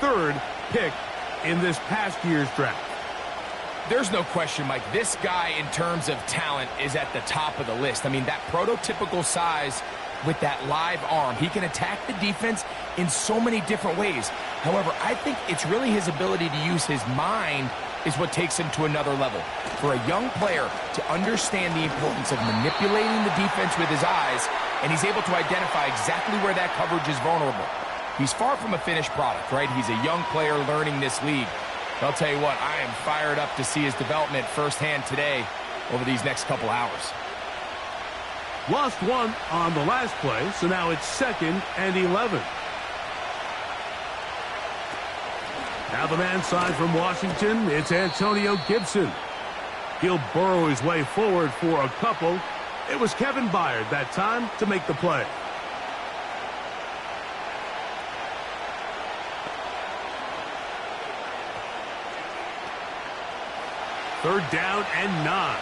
third pick in this past year's draft. There's no question, Mike. This guy, in terms of talent, is at the top of the list. I mean, that prototypical size with that live arm. He can attack the defense in so many different ways. However, I think it's really his ability to use his mind is what takes him to another level. For a young player to understand the importance of manipulating the defense with his eyes, and he's able to identify exactly where that coverage is vulnerable. He's far from a finished product, right? He's a young player learning this league. I'll tell you what, I am fired up to see his development firsthand today over these next couple hours. Lost one on the last play, so now it's 2nd and 11. Now the man signed from Washington, it's Antonio Gibson. He'll burrow his way forward for a couple. It was Kevin Byard that time to make the play. Third down and 9.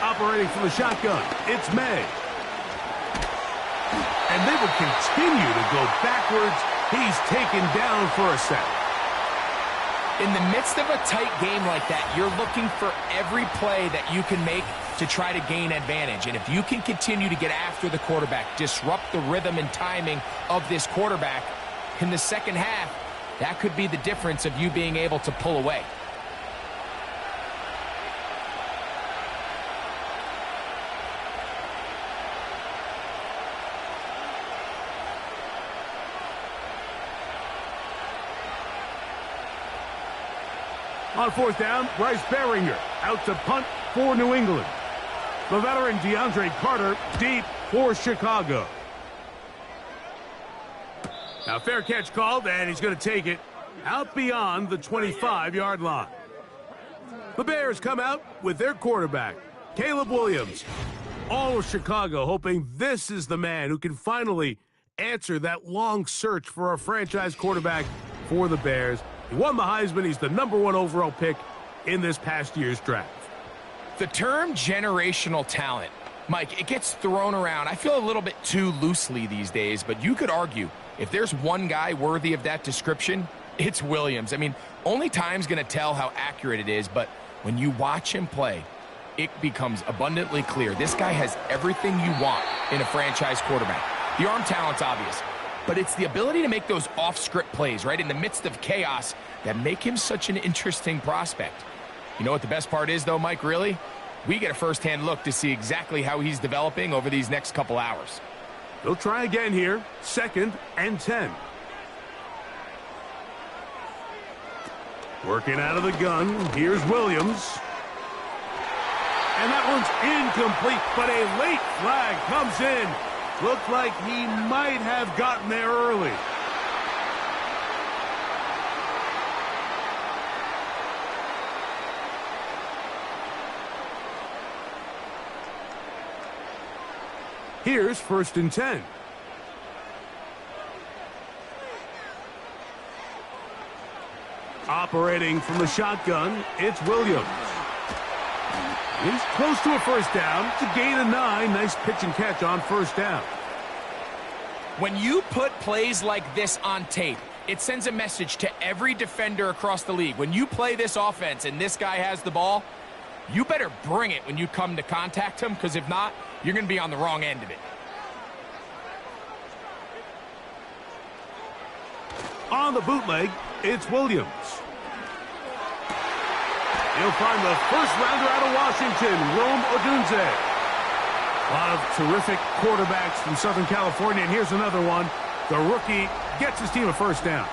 Operating from the shotgun, it's May. And they will continue to go backwards. He's taken down for a sack. In the midst of a tight game like that, you're looking for every play that you can make to try to gain advantage. And if you can continue to get after the quarterback, disrupt the rhythm and timing of this quarterback in the second half, that could be the difference of you being able to pull away. On fourth down, Bryce Baringer out to punt for New England. The veteran DeAndre Carter deep for Chicago. Now fair catch called, and he's going to take it out beyond the 25-yard line. The Bears come out with their quarterback, Caleb Williams. All of Chicago hoping this is the man who can finally answer that long search for a franchise quarterback for the Bears. He won the Heisman. He's the #1 overall pick in this past year's draft. The term generational talent, Mike, it gets thrown around, I feel, a little bit too loosely these days, but you could argue if there's one guy worthy of that description, it's Williams. I mean, only time's going to tell how accurate it is, but when you watch him play, it becomes abundantly clear. This guy has everything you want in a franchise quarterback. The arm talent's obvious, but it's the ability to make those off-script plays, right, in the midst of chaos that make him such an interesting prospect. You know what the best part is, though, Mike, really? We get a first-hand look to see exactly how he's developing over these next couple hours. They'll try again here, 2nd and 10. Working out of the gun, here's Williams. And that one's incomplete, but a late flag comes in. Looked like he might have gotten there early. Here's 1st and 10. Operating from the shotgun, it's Williams. He's close to a first down. It's a gain of 9. Nice pitch and catch on first down. When you put plays like this on tape, it sends a message to every defender across the league. When you play this offense and this guy has the ball, you better bring it when you come to contact him, because if not, you're going to be on the wrong end of it. On the bootleg, it's Williams. He'll find the first rounder out of Washington, Rome Odunze. A lot of terrific quarterbacks from Southern California, and here's another one. The rookie gets his team a first down.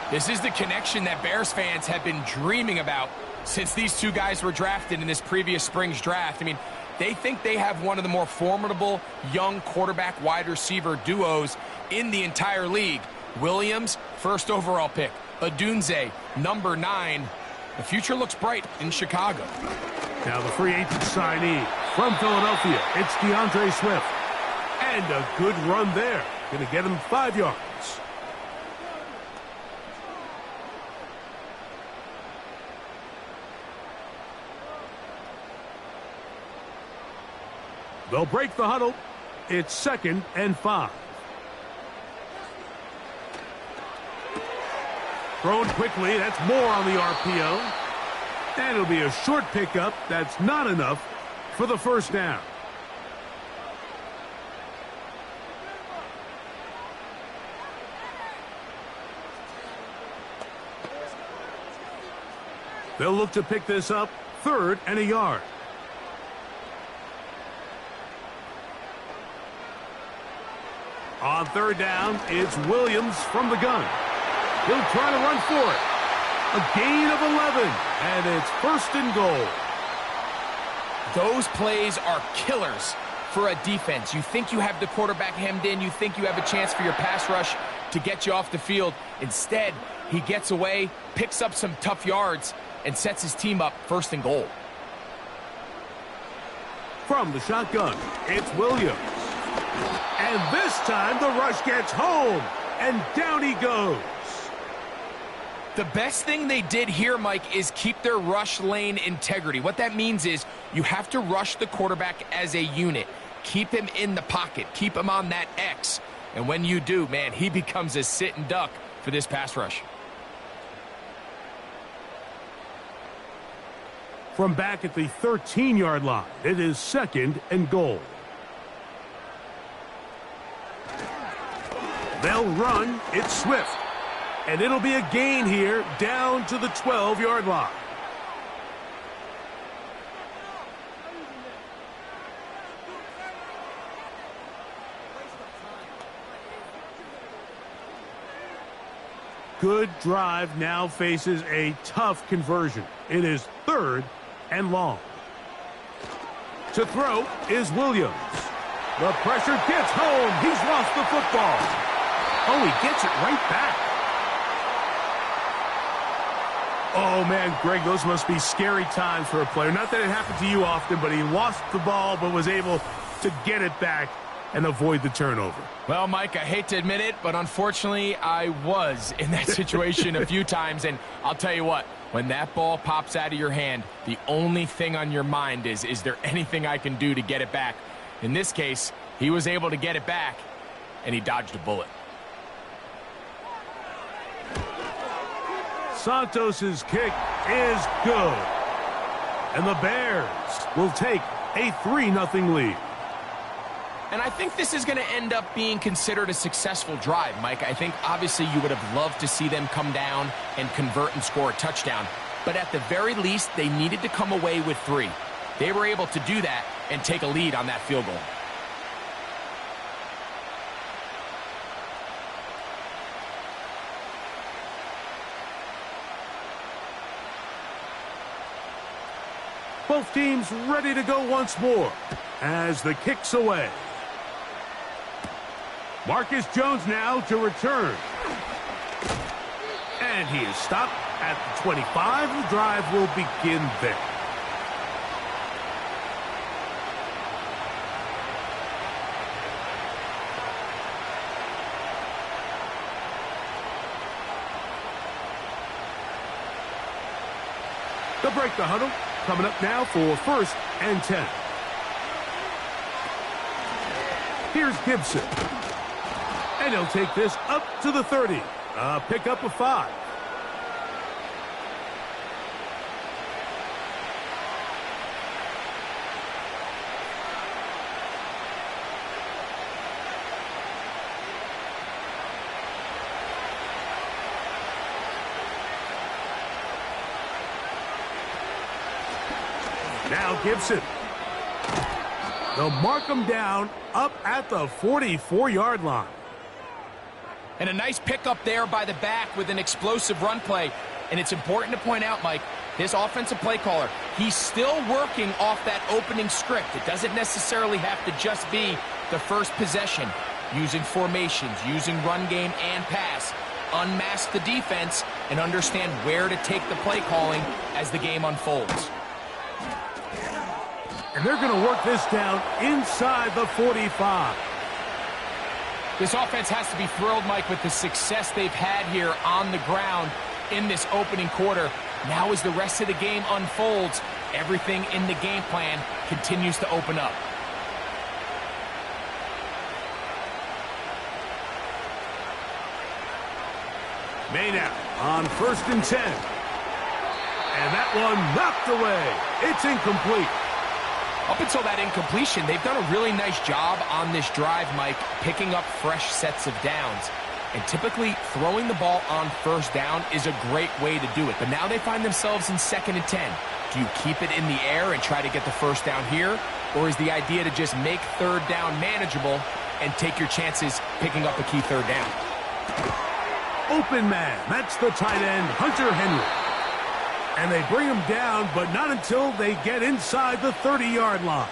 This is the connection that Bears fans have been dreaming about since these two guys were drafted in this previous spring's draft. I mean, they think they have one of the more formidable young quarterback wide receiver duos in the entire league. Williams, first overall pick. Odunze, number 9. The future looks bright in Chicago. Now the free agent signee from Philadelphia, it's DeAndre Swift. And a good run there. Going to get him 5 yards. They'll break the huddle. It's 2nd and 5. Thrown quickly. That's more on the RPO. And it'll be a short pickup. That's not enough for the first down. They'll look to pick this up 3rd and a yard. On 3rd down, it's Williams from the gun. He'll try to run for it. A gain of 11, and it's 1st and goal. Those plays are killers for a defense. You think you have the quarterback hemmed in. You think you have a chance for your pass rush to get you off the field. Instead, he gets away, picks up some tough yards, and sets his team up 1st and goal. From the shotgun, it's Williams. And this time the rush gets home, and down he goes. The best thing they did here, Mike, is keep their rush lane integrity. What that means is you have to rush the quarterback as a unit. Keep him in the pocket. Keep him on that X. And when you do, man, he becomes a sit and duck for this pass rush. From back at the 13-yard line, it is 2nd and goal. They'll run. It's Swift. And it'll be a gain here down to the 12-yard line. Good drive now faces a tough conversion. It is 3rd and long. To throw is Williams. The pressure gets home. He's lost the football. Oh, he gets it right back. Oh, man, Greg, those must be scary times for a player. Not that it happened to you often, but he lost the ball but was able to get it back and avoid the turnover. Well, Mike, I hate to admit it, but unfortunately, I was in that situation a few times. And I'll tell you what, when that ball pops out of your hand, the only thing on your mind is there anything I can do to get it back? In this case, he was able to get it back, and he dodged a bullet. Santos's kick is good. And the Bears will take a 3-0 lead. And I think this is going to end up being considered a successful drive, Mike. I think obviously you would have loved to see them come down and convert and score a touchdown. But at the very least, they needed to come away with 3. They were able to do that and take a lead on that field goal. Both teams ready to go once more as the kick's away. Marcus Jones now to return. And he is stopped at the 25. The drive will begin there. They'll break the huddle. Coming up now for 1st and 10. Here's Gibson. And he'll take this up to the 30. Pick up a 5. Now Gibson. They'll mark him down up at the 44-yard line. And a nice pickup there by the back with an explosive run play. And it's important to point out, Mike, this offensive play caller, he's still working off that opening script. It doesn't necessarily have to just be the first possession. Using formations, using run game and pass. Unmask the defense and understand where to take the play calling as the game unfolds. And they're going to work this down inside the 45. This offense has to be thrilled, Mike, with the success they've had here on the ground in this opening quarter. Now as the rest of the game unfolds, everything in the game plan continues to open up. Maynard on 1st and 10. And that one knocked away. It's incomplete. Up until that incompletion, they've done a really nice job on this drive, Mike, picking up fresh sets of downs. And typically, throwing the ball on 1st down is a great way to do it. But now they find themselves in 2nd and 10. Do you keep it in the air and try to get the 1st down here? Or is the idea to just make 3rd down manageable and take your chances picking up a key 3rd down? Open man. That's the tight end, Hunter Henry. And they bring him down, but not until they get inside the 30-yard line.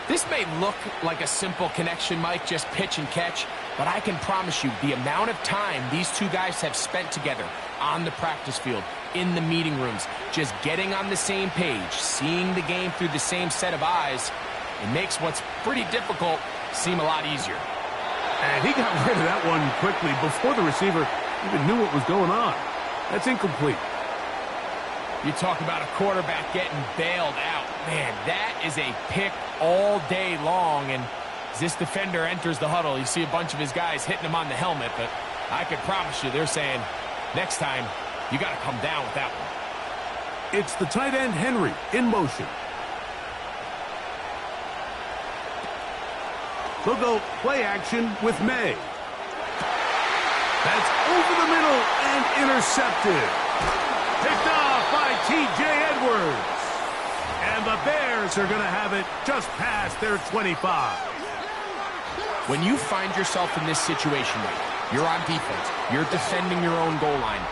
This may look like a simple connection, Mike, just pitch and catch, but I can promise you the amount of time these two guys have spent together on the practice field, in the meeting rooms, just getting on the same page, seeing the game through the same set of eyes, it makes what's pretty difficult seem a lot easier. And he got rid of that one quickly before the receiver even knew what was going on. That's incomplete. You talk about a quarterback getting bailed out. Man, that is a pick all day long. And as this defender enters the huddle, you see a bunch of his guys hitting him on the helmet. But I can promise you they're saying, next time, you got to come down with that one. It's the tight end, Henry, in motion. They'll go play action with May. That's over the middle and intercepted. Picked off by T.J. Edwards. And the Bears are going to have it just past their 25. When you find yourself in this situation, you're on defense, you're defending your own goal line,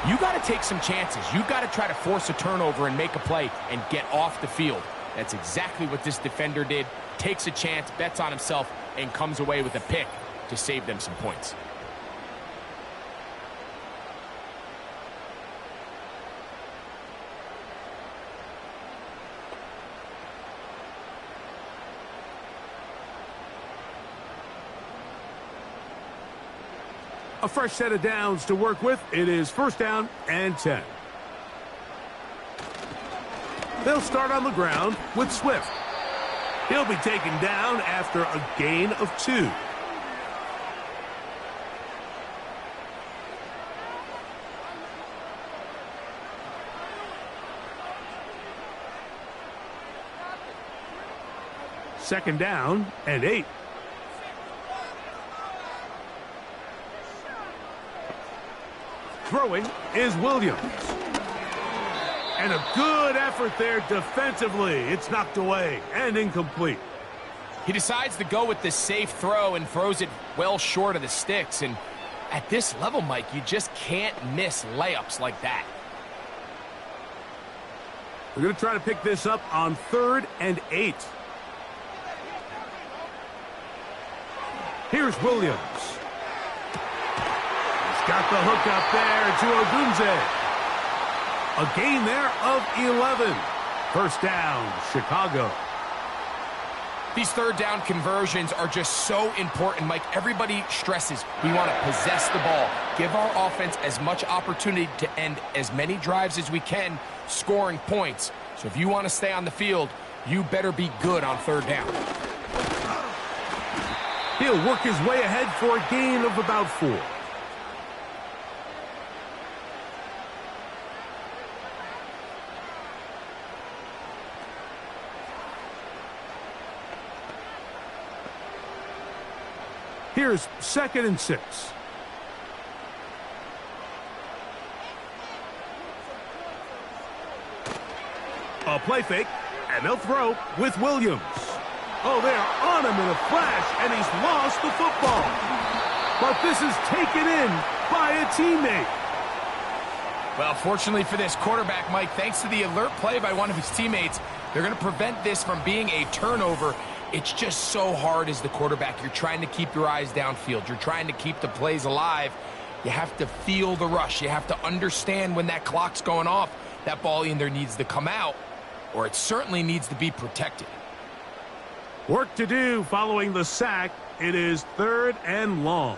you got to take some chances. You got to try to force a turnover and make a play and get off the field. That's exactly what this defender did. Takes a chance, bets on himself, and comes away with a pick to save them some points. A fresh set of downs to work with. It is 1st down and 10. They'll start on the ground with Swift. He'll be taken down after a gain of 2. Second down and 8. Throwing is Williams. And a good effort there defensively. It's knocked away and incomplete. He decides to go with the safe throw and throws it well short of the sticks. And at this level, Mike, you just can't miss layups like that. We're going to try to pick this up on 3rd and 8. Here's Williams. Got the hook up there to Ogunze. A gain there of 11. 1st down, Chicago. These 3rd down conversions are just so important, Mike. Everybody stresses we want to possess the ball, give our offense as much opportunity to end as many drives as we can, scoring points. So if you want to stay on the field, you better be good on 3rd down. He'll work his way ahead for a gain of about 4. Here's 2nd and 6. A play fake, and they'll throw with Williams. Oh, they're on him in a flash, and he's lost the football. But this is taken in by a teammate. Well, fortunately for this quarterback, Mike, thanks to the alert play by one of his teammates, they're going to prevent this from being a turnover. It's just so hard as the quarterback. You're trying to keep your eyes downfield. You're trying to keep the plays alive. You have to feel the rush. You have to understand when that clock's going off. That ball either needs to come out, or it certainly needs to be protected. Work to do following the sack. It is 3rd and long.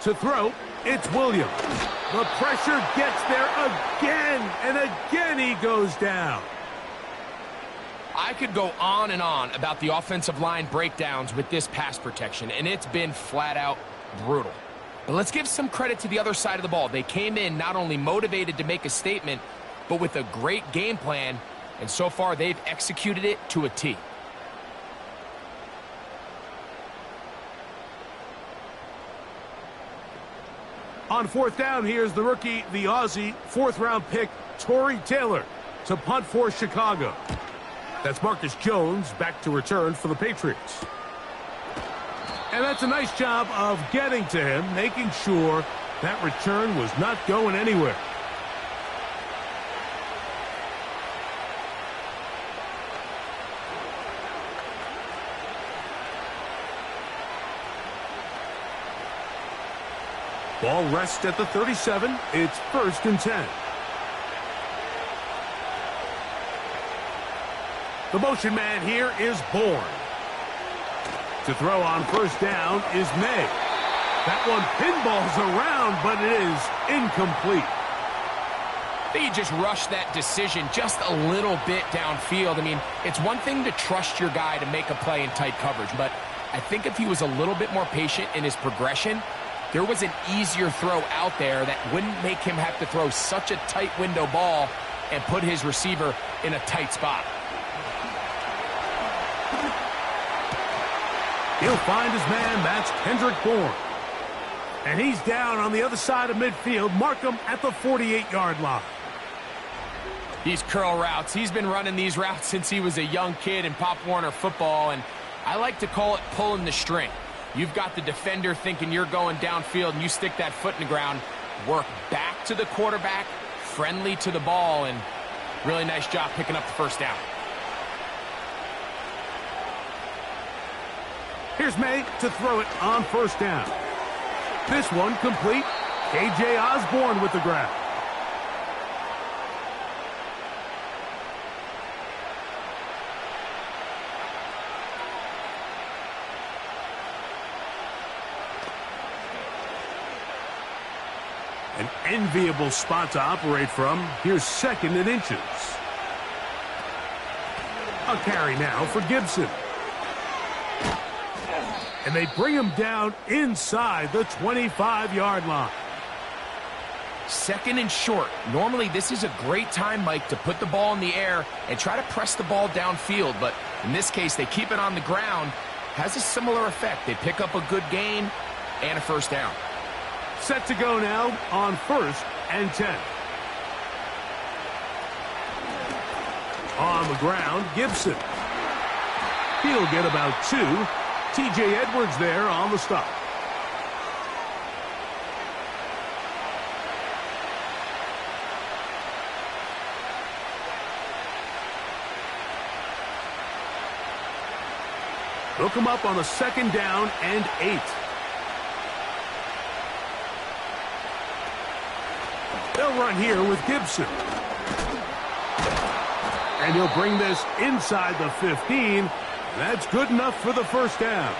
To throw, it's Williams. The pressure gets there again, and again he goes down. I could go on and on about the offensive line breakdowns with this pass protection, and it's been flat out brutal. But let's give some credit to the other side of the ball. They came in not only motivated to make a statement, but with a great game plan, and so far they've executed it to a T. On fourth down, here's the rookie, the Aussie, fourth-round pick, Torrey Taylor, to punt for Chicago. That's Marcus Jones back to return for the Patriots. And that's a nice job of getting to him, making sure that return was not going anywhere. Ball rests at the 37. It's 1st and 10. The motion man here is Bourne. To throw on first down is May. That one pinballs around, but it is incomplete. They just rushed that decision just a little bit downfield. I mean, it's one thing to trust your guy to make a play in tight coverage, but I think if he was a little bit more patient in his progression, there was an easier throw out there that wouldn't make him have to throw such a tight window ball and put his receiver in a tight spot. He'll find his man. That's Kendrick Bourne. And he's down on the other side of midfield. Mark him at the 48-yard line. These curl routes, he's been running these routes since he was a young kid in Pop Warner football, and I like to call it pulling the string. You've got the defender thinking you're going downfield, and you stick that foot in the ground, work back to the quarterback, friendly to the ball, and really nice job picking up the first down. Here's May to throw it on first down. This one complete. A.J. Osborne with the grab. An enviable spot to operate from. Here's 2nd and inches. A carry now for Gibson. And they bring him down inside the 25-yard line. 2nd and short. Normally, this is a great time, Mike, to put the ball in the air and try to press the ball downfield. But in this case, they keep it on the ground. Has a similar effect. They pick up a good gain and a first down. Set to go now on 1st and 10. On the ground, Gibson. He'll get about 2. T.J. Edwards there on the stop. They'll come up on a 2nd down and 8. They'll run here with Gibson. And he'll bring this inside the 15. That's good enough for the first down.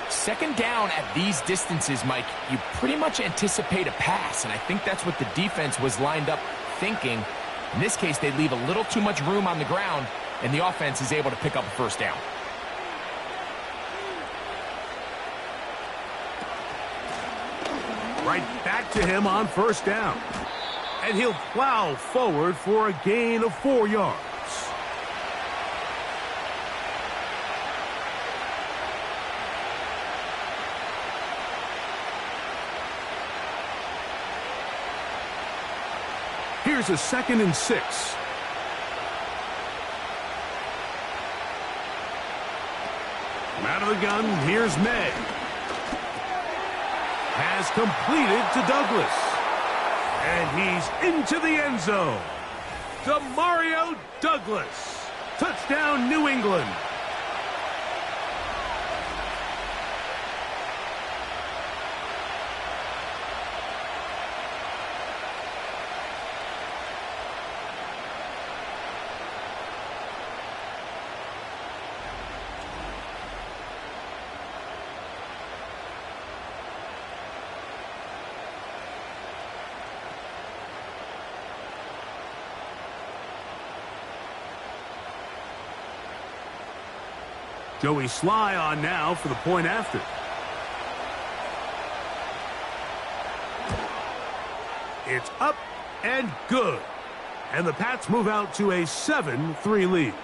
2nd down at these distances, Mike, you pretty much anticipate a pass, and I think that's what the defense was lined up thinking. In this case, they leave a little too much room on the ground, and the offense is able to pick up a first down. Right back to him on first down. And he'll plow forward for a gain of 4 yards. Here's a 2nd and 6. Out of the gun, here's May. Has completed to Douglas. And he's into the end zone. Demario Douglas. Touchdown, New England. Joey Sly on now for the point after. It's up and good. And the Pats move out to a 7-3 lead.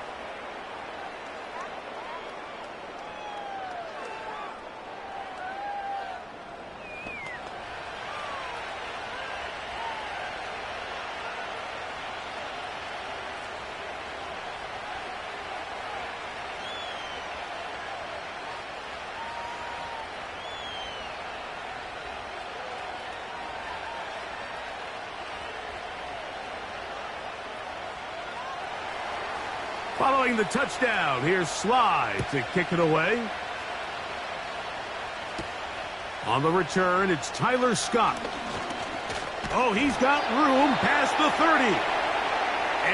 Following the touchdown, here's Slide to kick it away. On the return, it's Tyler Scott. Oh, he's got room past the 30.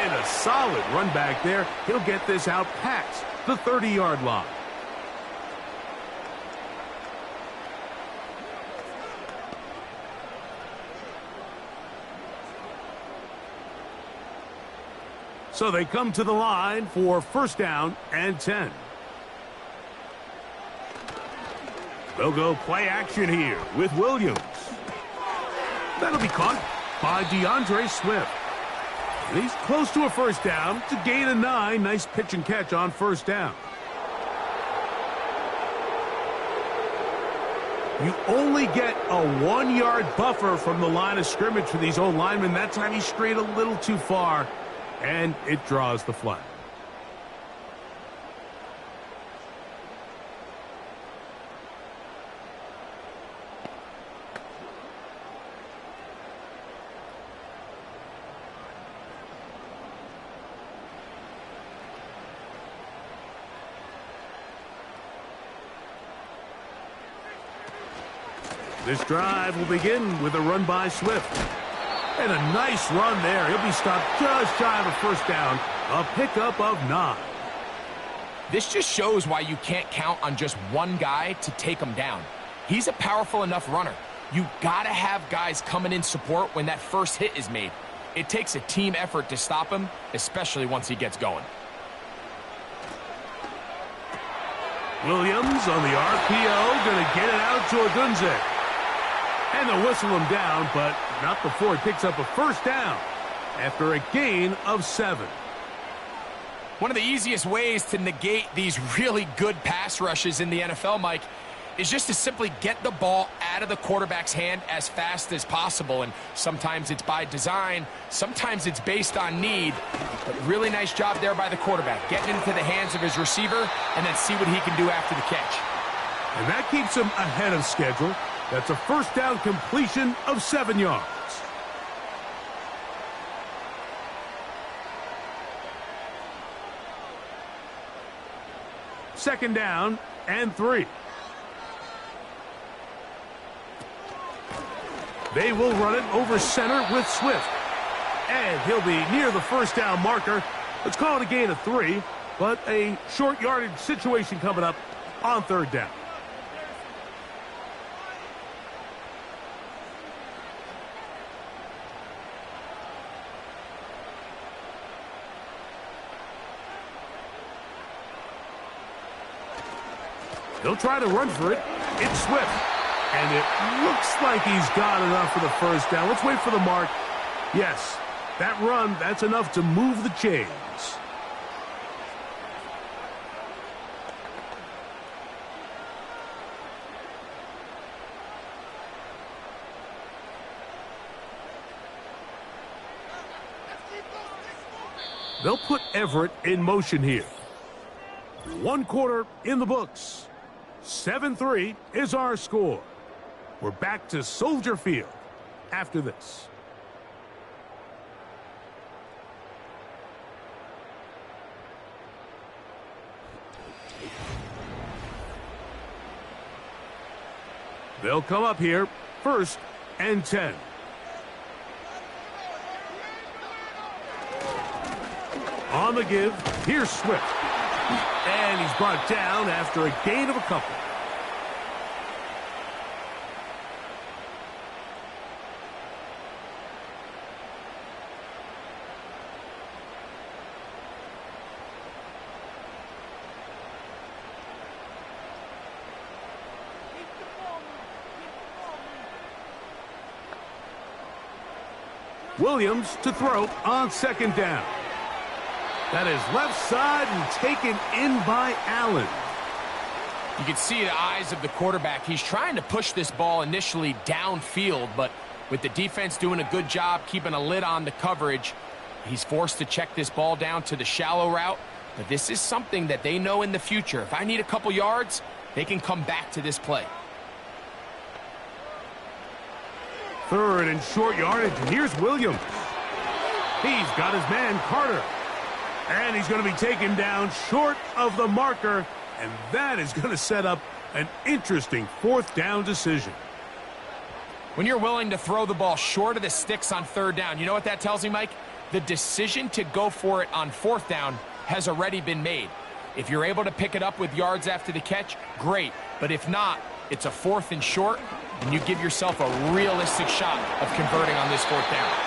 And a solid run back there. He'll get this out past the 30-yard line. So they come to the line for first down and 10. They'll go play action here with Williams. That'll be caught by DeAndre Swift. And he's close to a first down to gain a 9. Nice pitch and catch on first down. You only get a 1-yard buffer from the line of scrimmage for these old linemen. That time he strayed a little too far. And it draws the flag. This drive will begin with a run by Swift. And a nice run there. He'll be stopped just shy of a first down. A pickup of 9. This just shows why you can't count on just one guy to take him down. He's a powerful enough runner. You got to have guys coming in support when that first hit is made. It takes a team effort to stop him, especially once he gets going. Williams on the RPO, going to get it out to Agunze. And they'll whistle him down, but not before he picks up a first down after a gain of 7. One of the easiest ways to negate these really good pass rushes in the NFL, Mike, is just to simply get the ball out of the quarterback's hand as fast as possible. And sometimes it's by design, sometimes it's based on need. But really nice job there by the quarterback, getting into the hands of his receiver and then see what he can do after the catch. And that keeps him ahead of schedule. That's a first down completion of 7 yards. Second down and 3. They will run it over center with Swift. And he'll be near the first down marker. Let's call it a gain of 3, but a short yardage situation coming up on third down. He'll try to run for it. It's Swift. And it looks like he's got enough for the first down. Let's wait for the mark. Yes, that run, that's enough to move the chains. They'll put Everett in motion here. 1 quarter in the books. 7-3 is our score. We're back to Soldier Field after this. They'll come up here, first and 10. On the give, here's Swift. And he's brought down after a gain of a couple. Williams to throw on second down. That is left side and taken in by Allen. You can see the eyes of the quarterback. He's trying to push this ball initially downfield, but with the defense doing a good job keeping a lid on the coverage, he's forced to check this ball down to the shallow route. But this is something that they know in the future. If I need a couple yards, they can come back to this play. Third and short yardage, and here's Williams. He's got his man, Carter. And he's going to be taken down short of the marker, and that is going to set up an interesting fourth down decision. When you're willing to throw the ball short of the sticks on third down, you know what that tells me, Mike? The decision to go for it on fourth down has already been made. If you're able to pick it up with yards after the catch, great. But if not, it's a fourth and short, and you give yourself a realistic shot of converting on this fourth down.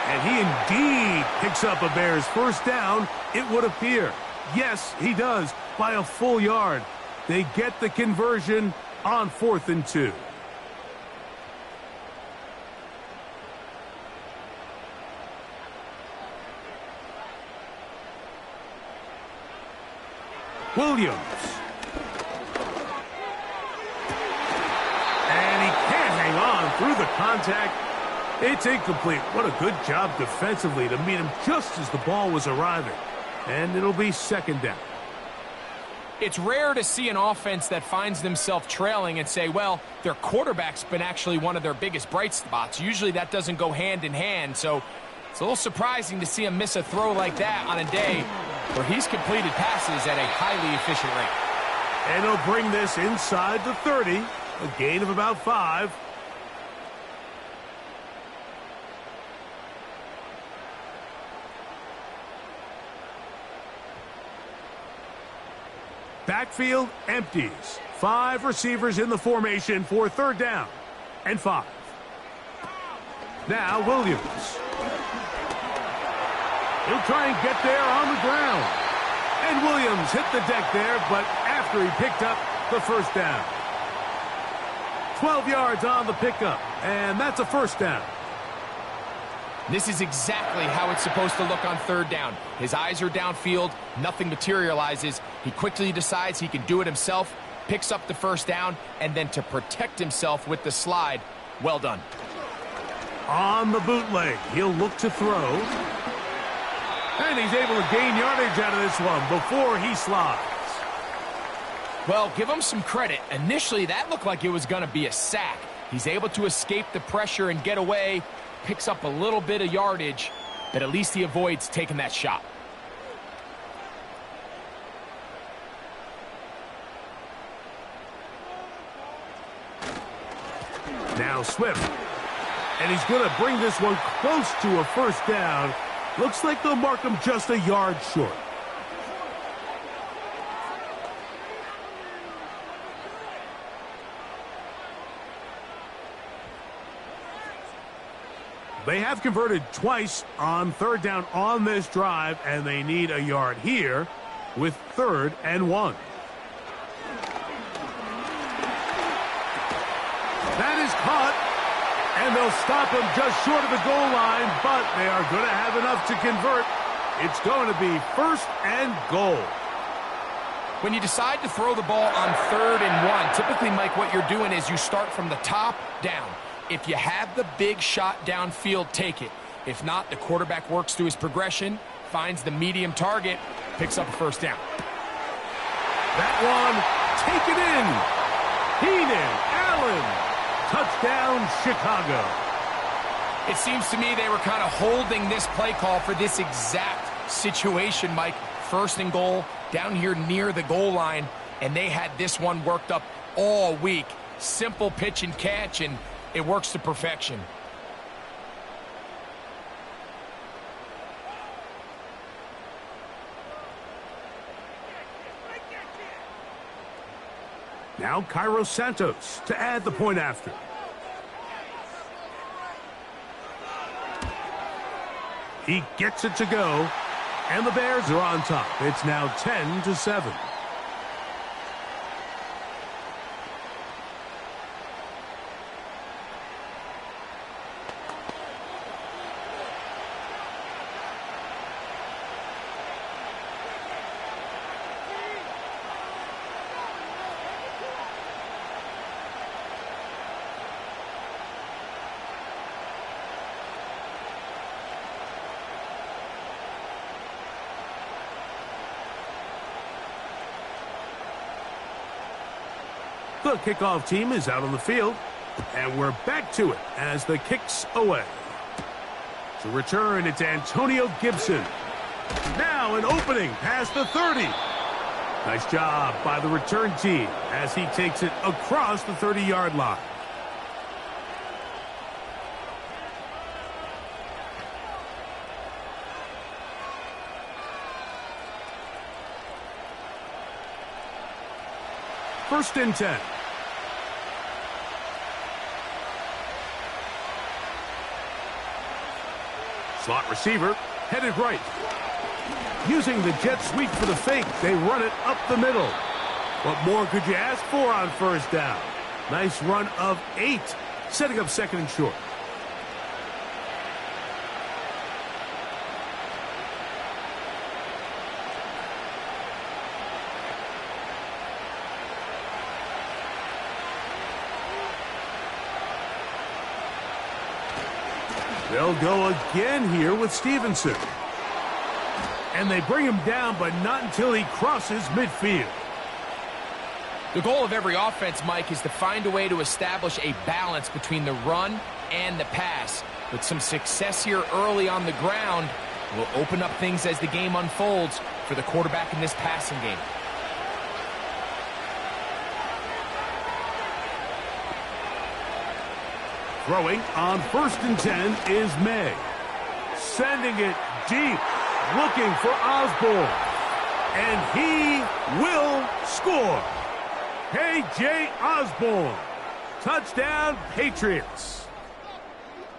And he indeed picks up a Bears first down, it would appear. Yes, he does, by a full yard. They get the conversion on 4th and 2. Williams. And he can't hang on through the contact. It's incomplete. What a good job defensively to meet him just as the ball was arriving. And it'll be second down. It's rare to see an offense that finds themselves trailing and say, well, their quarterback's been actually one of their biggest bright spots. Usually that doesn't go hand in hand, so it's a little surprising to see him miss a throw like that on a day where he's completed passes at a highly efficient rate. And he'll bring this inside the 30, a gain of about 5. Backfield empties. 5 receivers in the formation for third down and 5. Now Williams. He'll try and get there on the ground. And Williams hit the deck there, but after he picked up the first down. 12 yards on the pickup, and that's a first down. This is exactly how it's supposed to look on third down. His eyes are downfield, nothing materializes. He quickly decides he can do it himself, picks up the first down, and then to protect himself with the slide, well done. On the bootleg, he'll look to throw. And he's able to gain yardage out of this one before he slides. Well, give him some credit. Initially, that looked like it was going to be a sack. He's able to escape the pressure and get away. Picks up a little bit of yardage, but at least he avoids taking that shot. Now Swift. And he's going to bring this one close to a first down. Looks like they'll mark him just a yard short. They have converted twice on third down on this drive, and they need a yard here with 3rd and 1. That is caught, and they'll stop him just short of the goal line, but they are going to have enough to convert. It's going to be 1st and goal. When you decide to throw the ball on 3rd and 1, typically, Mike, what you're doing is you start from the top down. If you have the big shot downfield, take it. If not, the quarterback works through his progression, finds the medium target, picks up a first down. That one taken in. Heenan, Allen, touchdown Chicago. It seems to me they were kind of holding this play call for this exact situation, Mike. 1st and goal, down here near the goal line, and they had this one worked up all week. Simple pitch and catch, and it works to perfection. Now Cairo Santos to add the point after. He gets it to go, and the Bears are on top. It's now 10-7. The kickoff team is out on the field, and we're back to it as the kick's away. To return, it's Antonio Gibson. Now an opening past the 30. Nice job by the return team as he takes it across the 30-yard line. First and 10. Slot receiver headed right. Using the jet sweep for the fake, they run it up the middle. What more could you ask for on first down? Nice run of 8, setting up second and short. They'll go again here with Stevenson. And they bring him down, but not until he crosses midfield. The goal of every offense, Mike, is to find a way to establish a balance between the run and the pass. With some success here early on the ground, will open up things as the game unfolds for the quarterback in this passing game. Throwing on first and 10 is May. Sending it deep, looking for Osborne. And he will score. K.J. Osborne. Touchdown, Patriots.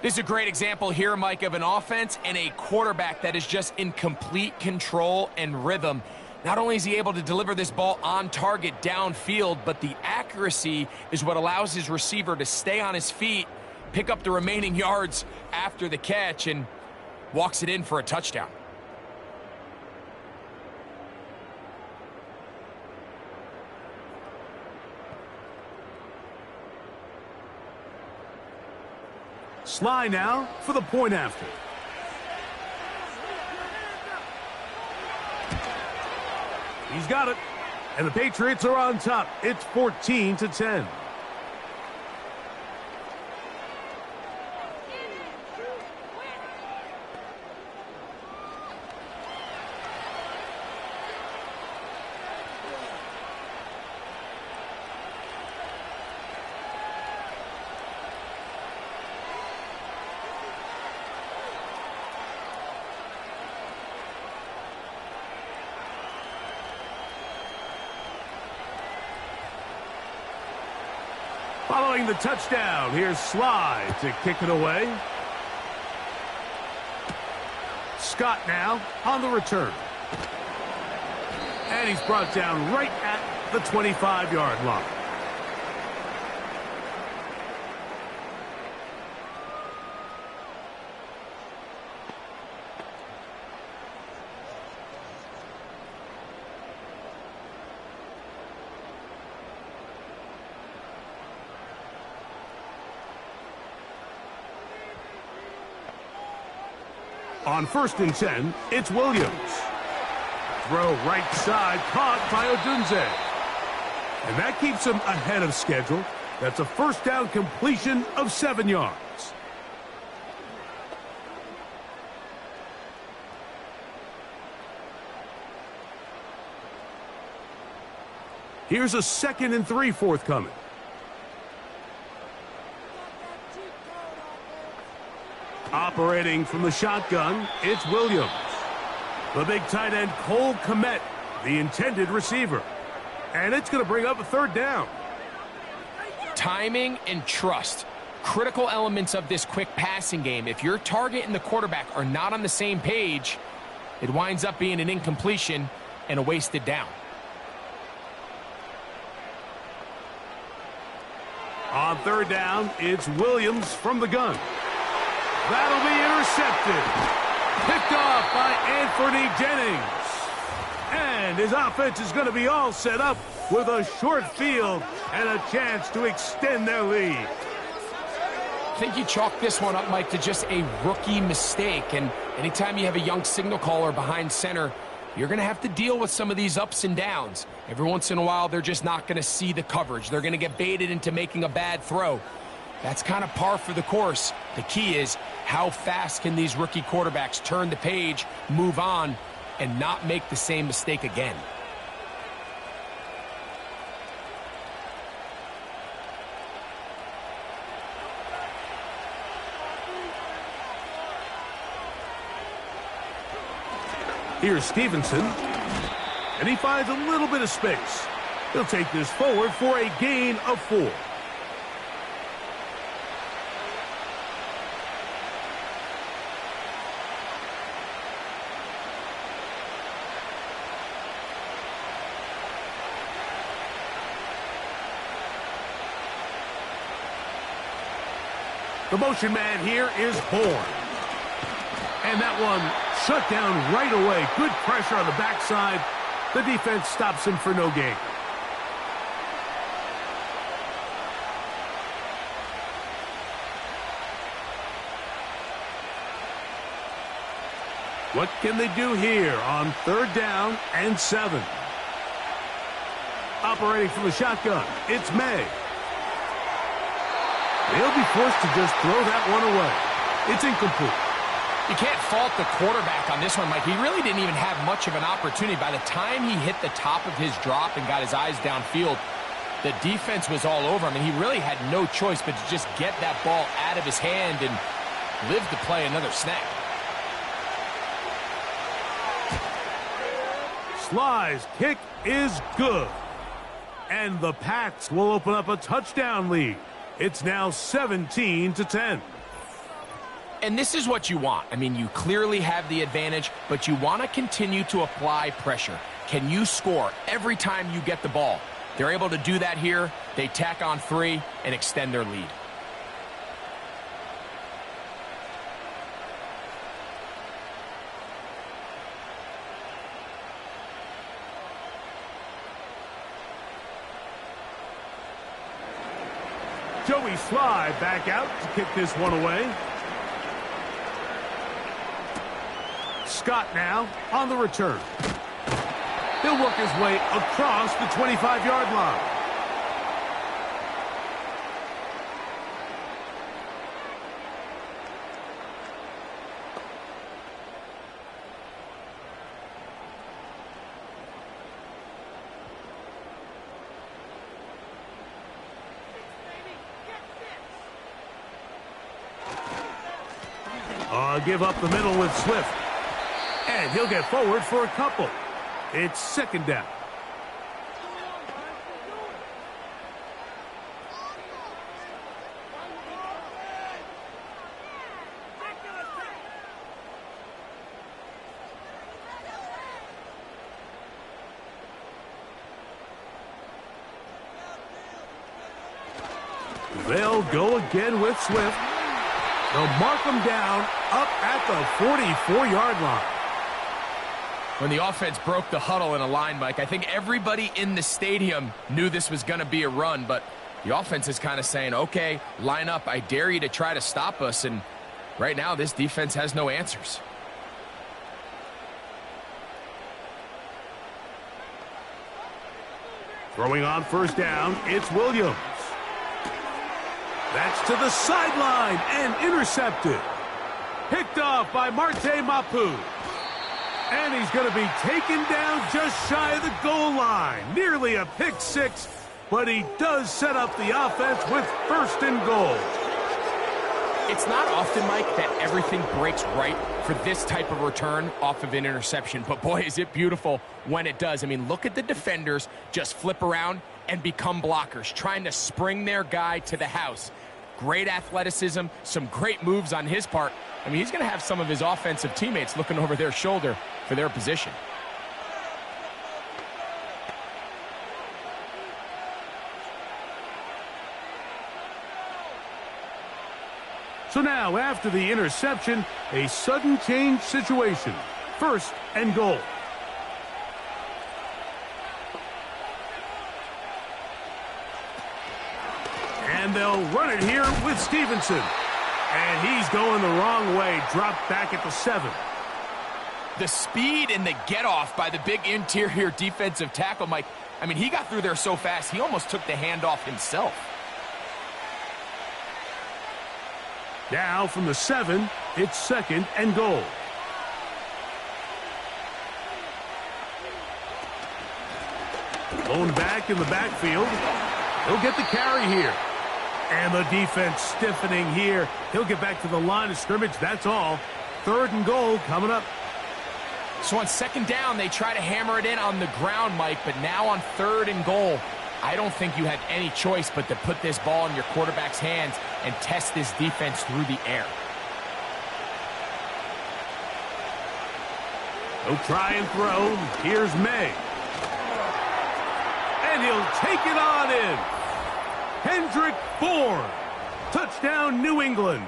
This is a great example here, Mike, of an offense and a quarterback that is just in complete control and rhythm. Not only is he able to deliver this ball on target downfield, but the accuracy is what allows his receiver to stay on his feet, pick up the remaining yards after the catch, and walks it in for a touchdown. Sly now for the point after. He's got it. And the Patriots are on top. It's 14-10. Following the touchdown, here's Sly to kick it away. Scott now on the return. And he's brought down right at the 25-yard line. On first and 10, it's Williams. Throw right side, caught by Odunze. And that keeps him ahead of schedule. That's a first down completion of 7 yards. Here's a 2nd and 3 forthcoming. Operating from the shotgun, it's Williams. The big tight end, Cole Kmet, the intended receiver. And it's going to bring up a 3rd down. Timing and trust, critical elements of this quick passing game. If your target and the quarterback are not on the same page, it winds up being an incompletion and a wasted down. On 3rd down, it's Williams from the gun. That'll be intercepted. Picked off by Anthony Jennings. And his offense is going to be all set up with a short field and a chance to extend their lead. I think you chalk this one up, Mike, to just a rookie mistake. And anytime you have a young signal caller behind center, you're going to have to deal with some of these ups and downs. Every once in a while, they're just not going to see the coverage. They're going to get baited into making a bad throw. That's kind of par for the course. The key is, how fast can these rookie quarterbacks turn the page, move on, and not make the same mistake again? Here's Stevenson, and he finds a little bit of space. He'll take this forward for a gain of 4. The motion man here is Bourne. And that one shut down right away. Good pressure on the backside. The defense stops him for no gain. What can they do here on 3rd down and 7? Operating from the shotgun, it's May. They'll be forced to just throw that one away. It's incomplete. You can't fault the quarterback on this one, Mike. He really didn't even have much of an opportunity. By the time he hit the top of his drop and got his eyes downfield, the defense was all over him, and he really had no choice but to just get that ball out of his hand and live to play another snap. Sly's kick is good. And the Pats will open up a touchdown lead. It's now 17-10. And this is what you want. I mean, you clearly have the advantage, but you want to continue to apply pressure. Can you score every time you get the ball? They're able to do that here. They tack on 3 and extend their lead. Joey Sly back out to kick this one away. Scott now on the return. He'll work his way across the 25-yard line. Give up the middle with Swift. And he'll get forward for a couple. It's 2nd down. They'll go again with Swift. They'll mark him down up at the 44-yard line. When the offense broke the huddle in a line, Mike, I think everybody in the stadium knew this was going to be a run, but the offense is kind of saying, okay, line up. I dare you to try to stop us, and right now this defense has no answers. Throwing on 1st down, it's Williams. That's to the sideline and intercepted. Picked off by Marte Mapu. And he's going to be taken down just shy of the goal line. Nearly a pick 6, but he does set up the offense with 1st and goal. It's not often, Mike, that everything breaks right for this type of return off of an interception. But boy, is it beautiful when it does. I mean, look at the defenders just flip around and become blockers, trying to spring their guy to the house. Great athleticism, some great moves on his part. I mean, he's going to have some of his offensive teammates looking over their shoulder for their position. So now, after the interception, a sudden change situation. 1st and goal. And they'll run it here with Stevenson. And he's going the wrong way. Dropped back at the 7. The speed and the get-off by the big interior defensive tackle, Mike. I mean, he got through there so fast, he almost took the handoff himself. Now from the 7, it's 2nd and goal. Going back in the backfield. He'll get the carry here. And the defense stiffening here. He'll get back to the line of scrimmage. That's all. 3rd and goal coming up. So on 2nd down, they try to hammer it in on the ground, Mike. But now on 3rd and goal, I don't think you have any choice but to put this ball in your quarterback's hands and test this defense through the air. He'll try and throw. Here's May. And he'll take it on in. Hendrick Bourne. Touchdown, New England.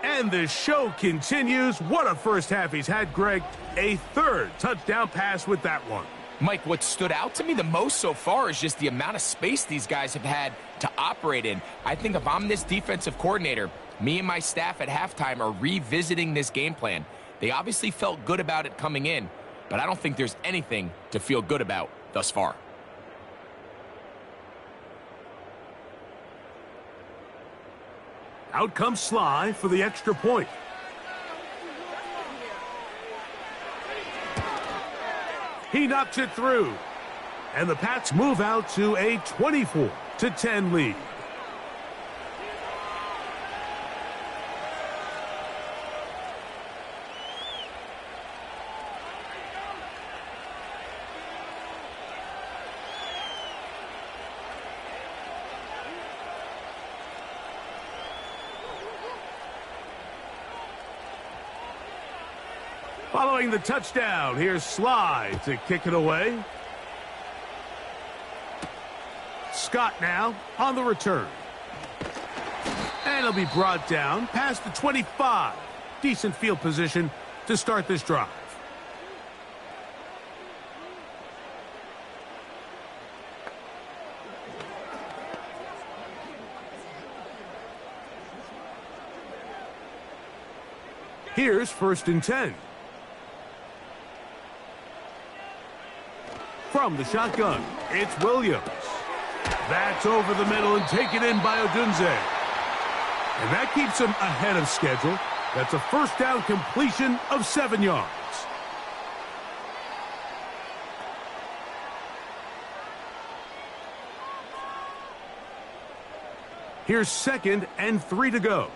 And the show continues. What a first half he's had, Greg. A 3rd touchdown pass with that one. Mike, what stood out to me the most so far is just the amount of space these guys have had to operate in. I think if I'm this defensive coordinator, me and my staff at halftime are revisiting this game plan. They obviously felt good about it coming in, but I don't think there's anything to feel good about thus far. Out comes Sly for the extra point. He knocks it through. And the Pats move out to a 24-10 lead. Following the touchdown, here's Sly to kick it away. Scott now on the return. And he'll be brought down past the 25. Decent field position to start this drive. Here's 1st and 10. From the shotgun, it's Williams. That's over the middle and taken in by Odunze. And that keeps him ahead of schedule. That's a 1st down completion of 7 yards. Here's 2nd and 3 to go.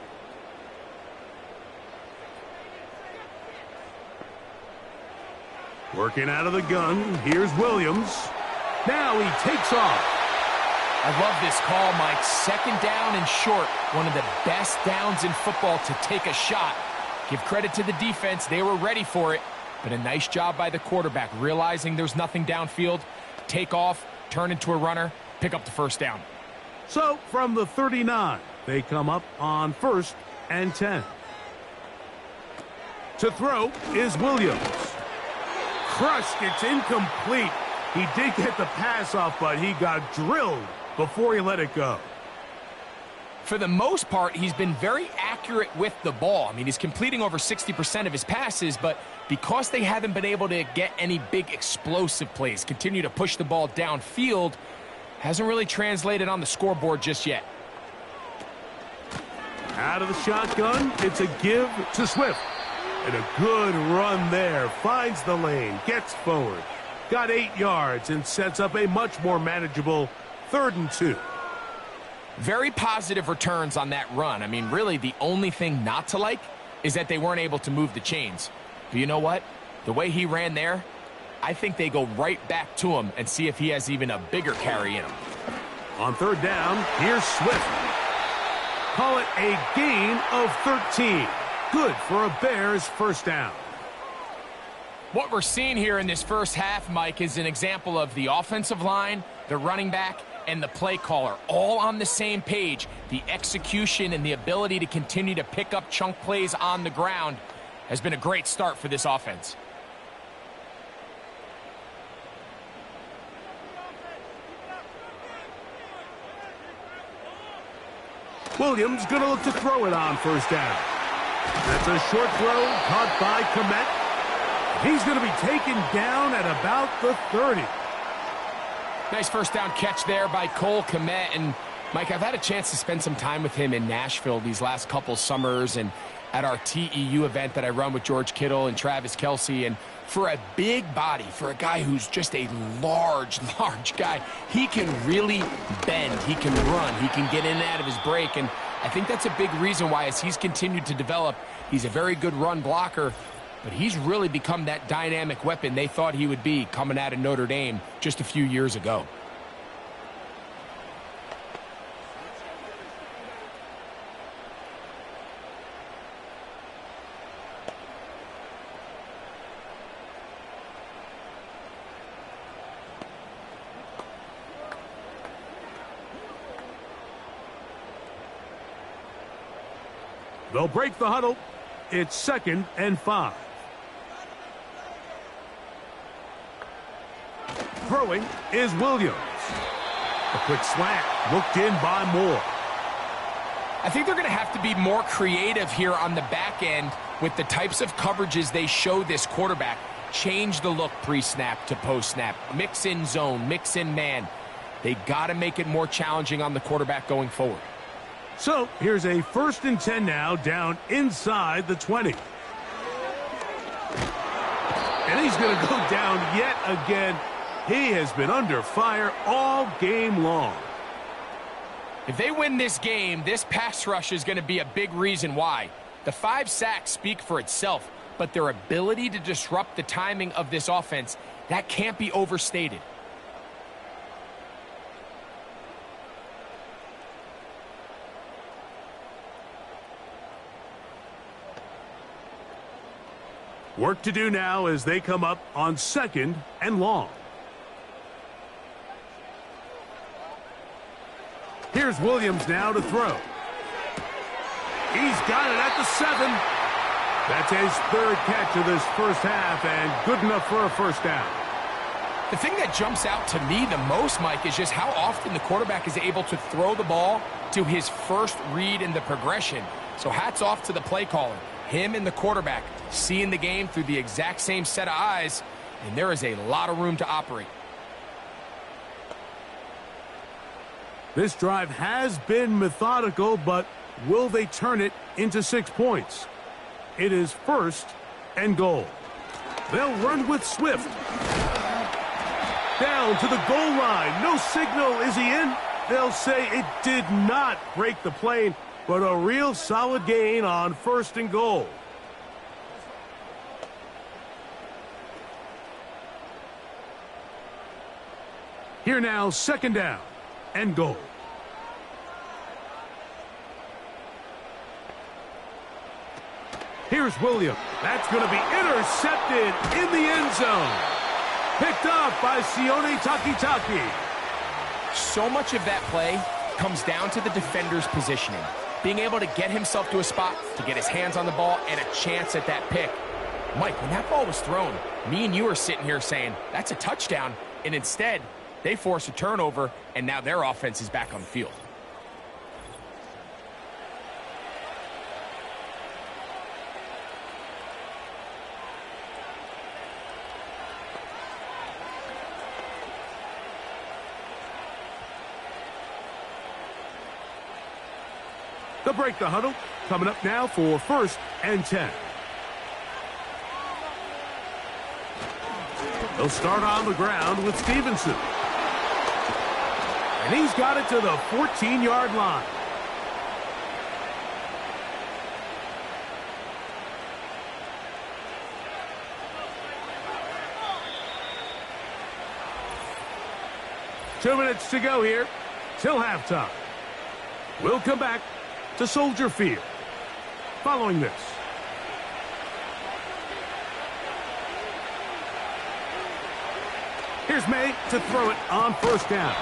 Working out of the gun, here's Williams. Now he takes off. I love this call, Mike. 2nd down and short. One of the best downs in football to take a shot. Give credit to the defense. They were ready for it. But a nice job by the quarterback, realizing there's nothing downfield. Take off, turn into a runner, pick up the 1st down. So, from the 39, they come up on 1st and 10. To throw is Williams. Crushed, it's incomplete. He did get the pass off, but he got drilled before he let it go. For the most part, he's been very accurate with the ball. I mean, he's completing over 60% of his passes, but because they haven't been able to get any big explosive plays, continue to push the ball downfield, hasn't really translated on the scoreboard just yet. Out of the shotgun, it's a give to Swift. And a good run there. Finds the lane, gets forward. Got 8 yards and sets up a much more manageable 3rd and 2. Very positive returns on that run. I mean, really, the only thing not to like is that they weren't able to move the chains. But you know what? The way he ran there, I think they go right back to him and see if he has even a bigger carry in him. On 3rd down, here's Swift. Call it a gain of 13. Good for a Bears 1st down. What we're seeing here in this first half, Mike, is an example of the offensive line, the running back, and the play caller all on the same page. The execution and the ability to continue to pick up chunk plays on the ground has been a great start for this offense. Williams going to look to throw it on 1st down. That's a short throw caught by Komet. He's going to be taken down at about the 30. Nice first down catch there by Cole Kmet. And, Mike, I've had a chance to spend some time with him in Nashville these last couple summers and at our TEU event that I run with George Kittle and Travis Kelce. And for a big body, for a guy who's just a large guy, he can really bend. He can run. He can get in and out of his break. And I think that's a big reason why, as he's continued to develop, he's a very good run blocker. But he's really become that dynamic weapon they thought he would be coming out of Notre Dame just a few years ago. They'll break the huddle. It's 2nd and 5. Throwing is Williams. A quick slant, looked in by Moore. I think they're going to have to be more creative here on the back end with the types of coverages they show this quarterback. Change the look pre-snap to post-snap. Mix in zone, mix in man. They got to make it more challenging on the quarterback going forward. So here's a 1st and 10 now, down inside the 20. And he's going to go down yet again. He has been under fire all game long. If they win this game, this pass rush is going to be a big reason why. The 5 sacks speak for itself, but their ability to disrupt the timing of this offense, that can't be overstated. Work to do now as they come up on 2nd and long. Here's Williams now to throw. He's got it at the 7. That's his 3rd catch of this first half, and good enough for a first down. The thing that jumps out to me the most, Mike, is just how often the quarterback is able to throw the ball to his first read in the progression. So hats off to the play caller. Him and the quarterback seeing the game through the exact same set of eyes, and there is a lot of room to operate. This drive has been methodical, but will they turn it into 6 points? It is 1st and goal. They'll run with Swift. Down to the goal line. No signal. Is he in? They'll say it did not break the plane, but a real solid gain on 1st and goal. Here now, 2nd down and goal. Here's Williams. That's going to be intercepted in the end zone. Picked off by Sione Takitaki. So much of that play comes down to the defender's positioning. Being able to get himself to a spot, to get his hands on the ball, and a chance at that pick. Mike, when that ball was thrown, me and you are sitting here saying, that's a touchdown. And instead, they force a turnover, and now their offense is back on the field. They'll break the huddle. Coming up now for 1st and 10. They'll start on the ground with Stevenson. And he's got it to the 14-yard line. Two minutes to go here till halftime. We'll come back to Soldier Field following this. Here's May to throw it on 1st down.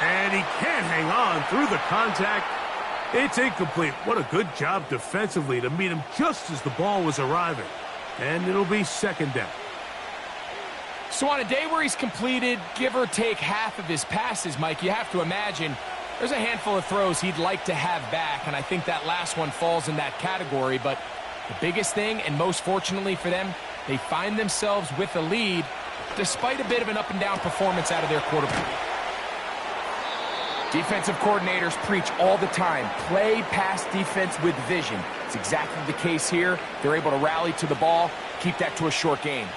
And he can't hang on through the contact. It's incomplete. What a good job defensively to meet him just as the ball was arriving. And it'll be 2nd down. So on a day where he's completed, give or take half of his passes, Mike, you have to imagine there's a handful of throws he'd like to have back, and I think that last one falls in that category. But the biggest thing, and most fortunately for them, They find themselves with a lead despite a bit of an up-and-down performance out of their quarterback. Defensive coordinators preach all the time, play pass defense with vision. It's exactly the case here. They're able to rally to the ball, keep that to a short game.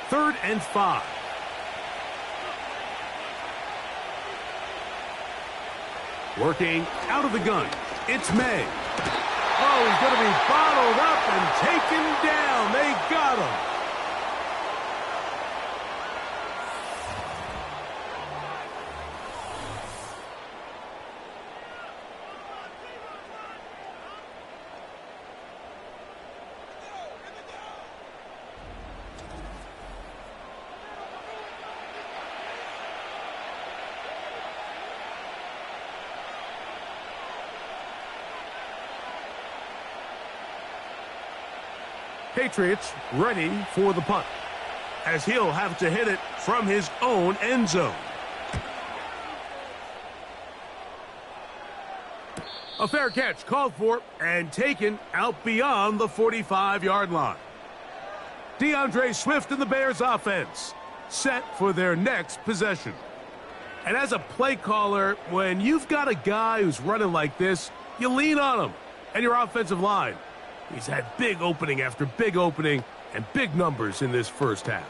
Third and 5. Working out of the gun. It's May. Oh, he's going to be bottled up and taken down. They got him. Patriots ready for the punt, as he'll have to hit it from his own end zone. A fair catch called for and taken out beyond the 45-yard line. DeAndre Swift and the Bears offense set for their next possession. And as a play caller, when you've got a guy who's running like this, you lean on him and your offensive line. He's had big opening after big opening and big numbers in this first half.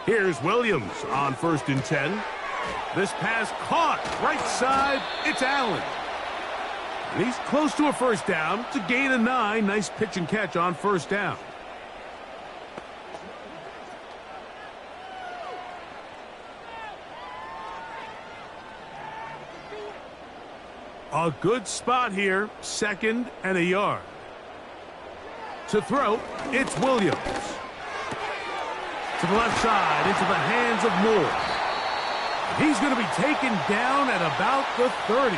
Here's Williams on 1st and 10. This pass caught right side. It's Allen. And he's close to a first down. It's a gain of 9. Nice pitch and catch on first down. A good spot here, 2nd and a yard. To throw, it's Williams. To the left side, into the hands of Moore. He's going to be taken down at about the 30.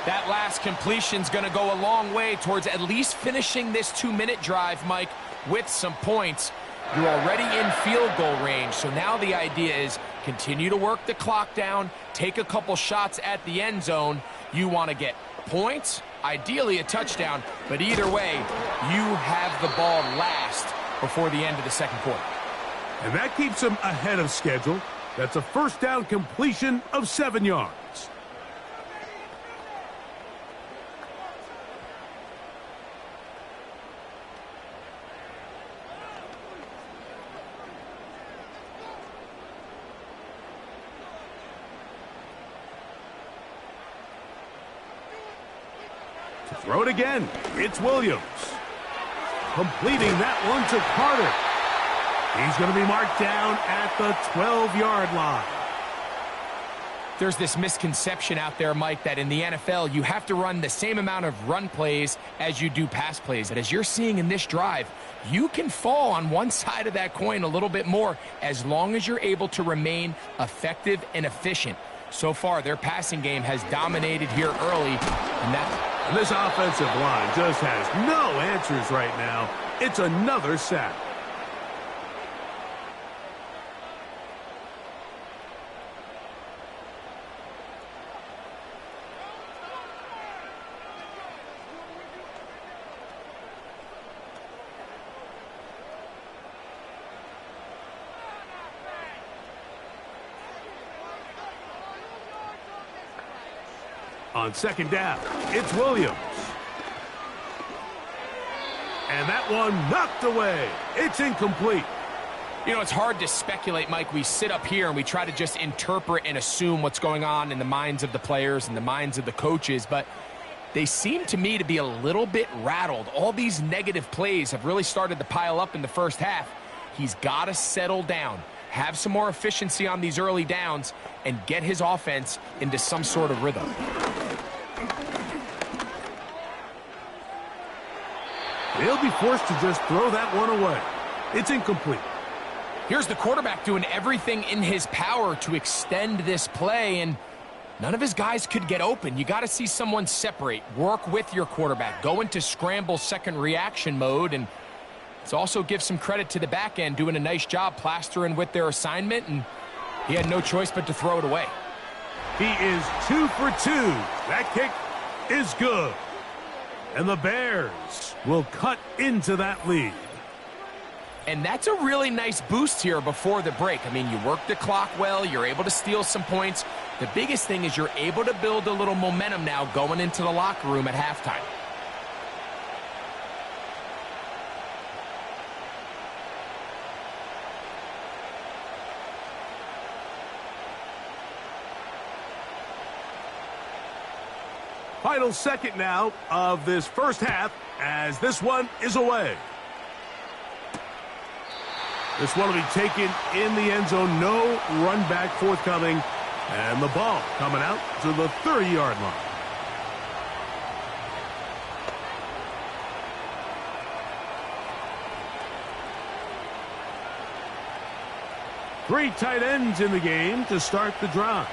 That last completion's going to go a long way towards at least finishing this 2-minute drive, Mike, with some points. You're already in field goal range, so now the idea is continue to work the clock down, take a couple shots at the end zone. You want to get points, ideally a touchdown, but either way, you have the ball last before the end of the second quarter. And that keeps him ahead of schedule. That's a first down completion of 7 yards. Throw it again. It's Williams. Completing that one to Carter. He's going to be marked down at the 12-yard line. There's this misconception out there, Mike, that in the NFL you have to run the same amount of run plays as you do pass plays. And as you're seeing in this drive, you can fall on one side of that coin a little bit more as long as you're able to remain effective and efficient. So far, their passing game has dominated here early, and this offensive line just has no answers right now. It's another sack. On 2nd down, it's Williams. And that one knocked away. It's incomplete. You know, it's hard to speculate, Mike. We sit up here and we try to just interpret and assume what's going on in the minds of the players and the minds of the coaches, but they seem to me to be a little bit rattled. All these negative plays have really started to pile up in the first half. He's got to settle down, have some more efficiency on these early downs, and get his offense into some sort of rhythm. He'll be forced to just throw that one away. It's incomplete. Here's the quarterback doing everything in his power to extend this play, and None of his guys could get open. You got to see someone separate, work with your quarterback, go into scramble second reaction mode, and it's also give some credit to the back end doing a nice job plastering with their assignment, and he had no choice but to throw it away. He is 2 for 2. That kick is good. And the Bears will cut into that lead. And that's a really nice boost here before the break. I mean, you work the clock well, you're able to steal some points. The biggest thing is you're able to build a little momentum now going into the locker room at halftime. Final second now of this first half as this one is away. This one will be taken in the end zone. No run back forthcoming. And the ball coming out to the 30-yard line. Three tight ends in the game to start the drive.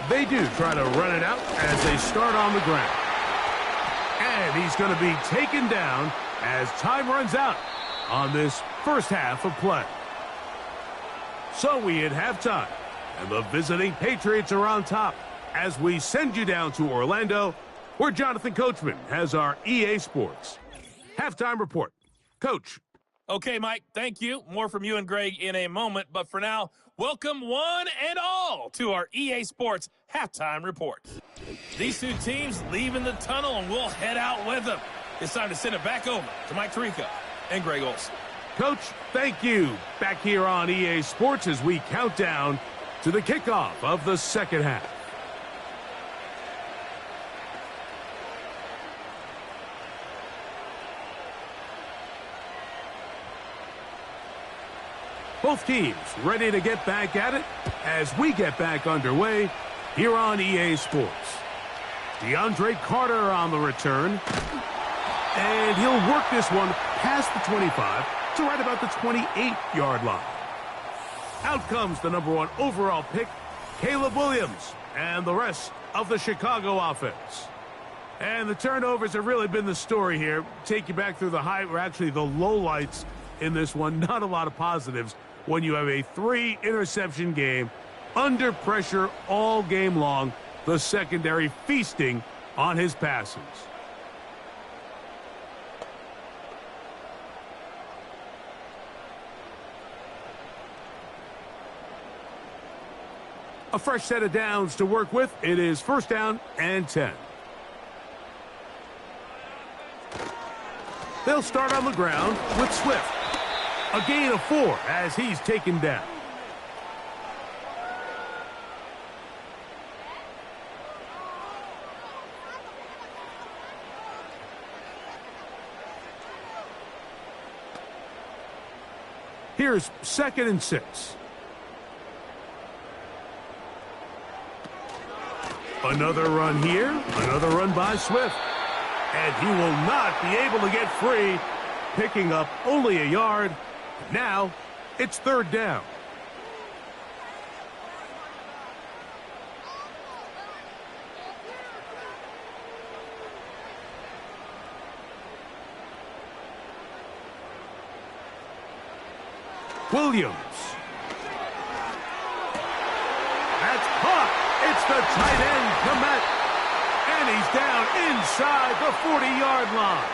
They do try to run it out as they start on the ground. And he's going to be taken down as time runs out on this first half of play. So we hit halftime, and the visiting Patriots are on top as we send you down to Orlando, where Jonathan Coachman has our EA Sports halftime report. Coach. Okay, Mike, thank you. More from you and Greg in a moment. But for now, welcome one and all to our EA Sports halftime report. These two teams leaving the tunnel, and we'll head out with them. It's time to send it back over to Mike Tirico and Greg Olson. Coach, thank you. Back here on EA Sports as we count down to the kickoff of the second half. Both teams ready to get back at it as we get back underway here on EA Sports. DeAndre Carter on the return. And he'll work this one past the 25 to right about the 28-yard line. Out comes the number 1 overall pick, Caleb Williams, and the rest of the Chicago offense. And the turnovers have really been the story here. Take you back through the the lowlights in this one. Not a lot of positives when you have a 3-interception game under pressure all game long. The secondary feasting on his passes. A fresh set of downs to work with. It is first down and 10. They'll start on the ground with Swift. A gain of 4 as he's taken down. Here's 2nd and 6. Another run here, another run by Swift. And he will not be able to get free, picking up only a yard. Now, it's 3rd down. Williams. That's caught. It's the tight end, Komet. And he's down inside the 40-yard line.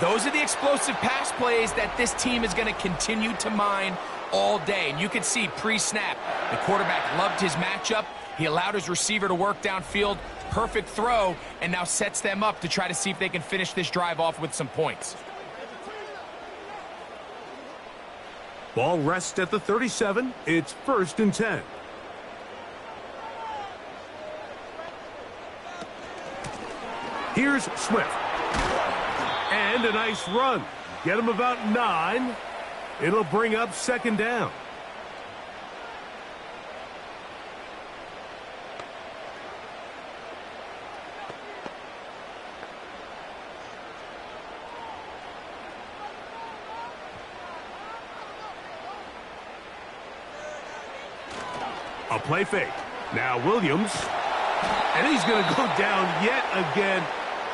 Those are the explosive pass plays that this team is going to continue to mine all day. And you can see pre-snap, the quarterback loved his matchup. He allowed his receiver to work downfield. Perfect throw, and now sets them up to try to see if they can finish this drive off with some points. Ball rests at the 37. It's 1st and 10. Here's Swift. And a nice run. Get him about 9. It'll bring up 2nd down. A play fake. Now Williams. And he's going to go down yet again.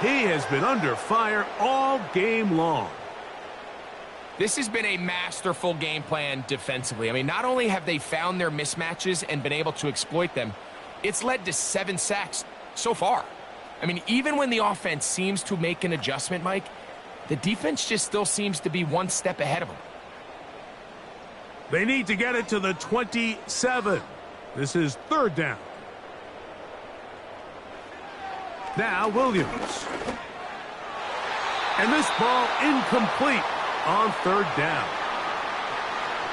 He has been under fire all game long. This has been a masterful game plan defensively. I mean, not only have they found their mismatches and been able to exploit them, it's led to 7 sacks so far. I mean, even when the offense seems to make an adjustment, Mike, the defense just still seems to be one step ahead of them. They need to get it to the 27. This is 3rd down. Now Williams. And this ball incomplete on 3rd down.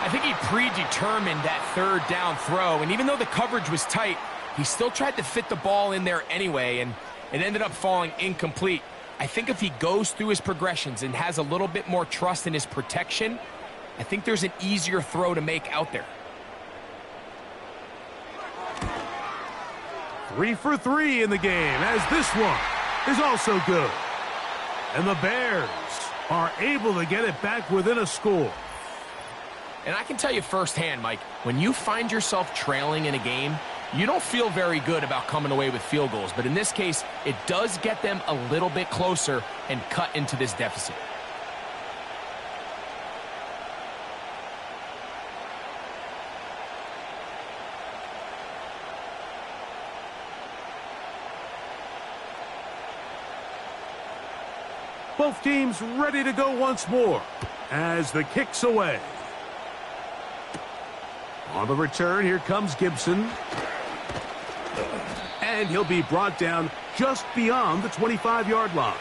I think he predetermined that 3rd down throw, and even though the coverage was tight, he still tried to fit the ball in there anyway, and it ended up falling incomplete. I think if he goes through his progressions and has a little bit more trust in his protection, I think there's an easier throw to make out there. 3 for 3 in the game, as this one is also good. And the Bears are able to get it back within a score. And I can tell you firsthand, Mike, when you find yourself trailing in a game, you don't feel very good about coming away with field goals. But in this case, it does get them a little bit closer and cut into this deficit. Both teams ready to go once more as the kick's away. On the return, here comes Gibson. And he'll be brought down just beyond the 25-yard line.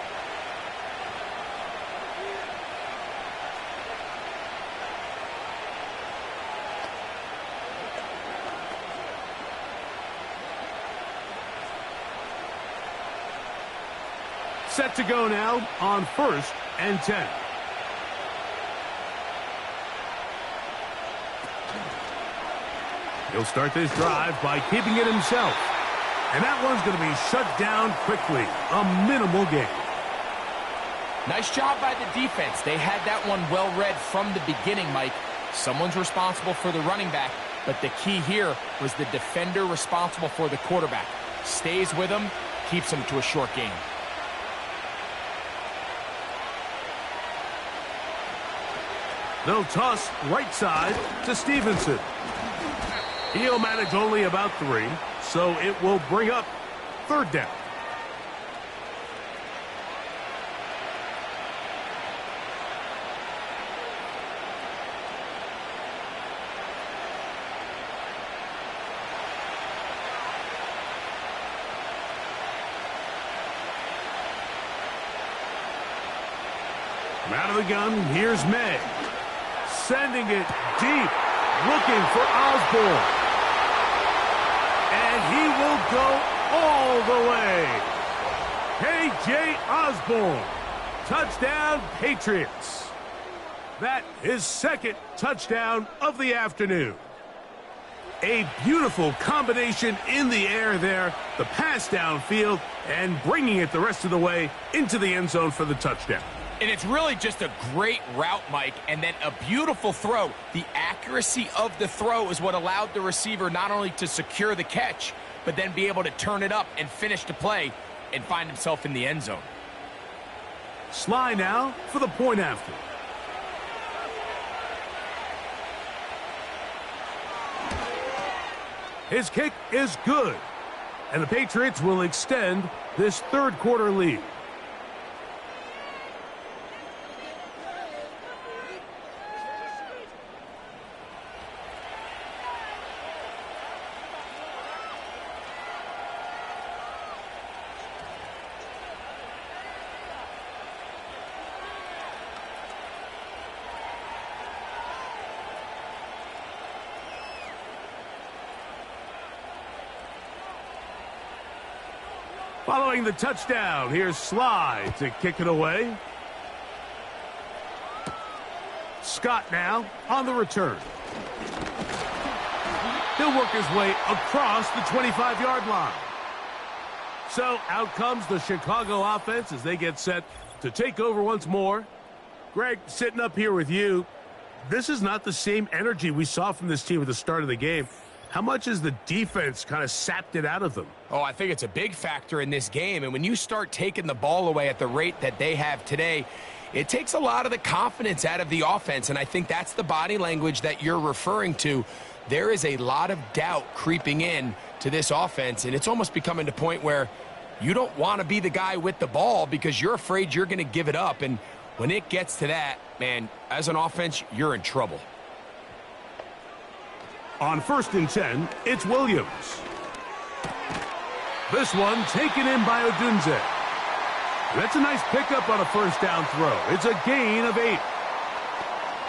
Set to go now on 1st and 10. He'll start this drive by keeping it himself. And that one's going to be shut down quickly. A minimal gain. Nice job by the defense. They had that one well read from the beginning, Mike. Someone's responsible for the running back, but the key here was the defender responsible for the quarterback. Stays with him, keeps him to a short gain. They'll toss right side to Stevenson. He'll manage only about 3, so it will bring up 3rd down. From out of the gun, here's May. Sending it deep, looking for Osborne. And he will go all the way. K.J. Osborne. Touchdown, Patriots. That is 2nd touchdown of the afternoon. A beautiful combination in the air there. The pass downfield and bringing it the rest of the way into the end zone for the touchdown. And it's really just a great route, Mike, and then a beautiful throw. The accuracy of the throw is what allowed the receiver not only to secure the catch, but then be able to turn it up and finish the play and find himself in the end zone. Sly now for the point after. His kick is good, and the Patriots will extend this 3rd quarter lead. Following the touchdown, here's Sly to kick it away. Scott now on the return. He'll work his way across the 25-yard line. So out comes the Chicago offense as they get set to take over once more. Greg, sitting up here with you, this is not the same energy we saw from this team at the start of the game. How much has the defense kind of sapped it out of them? Oh, I think it's a big factor in this game. And when you start taking the ball away at the rate that they have today, it takes a lot of the confidence out of the offense. And I think that's the body language that you're referring to. There is a lot of doubt creeping in to this offense. And it's almost becoming to the point where you don't want to be the guy with the ball because you're afraid you're going to give it up. And when it gets to that, man, as an offense, you're in trouble. On 1st and 10, it's Williams. This one taken in by Odunze. That's a nice pickup on a 1st down throw. It's a gain of 8.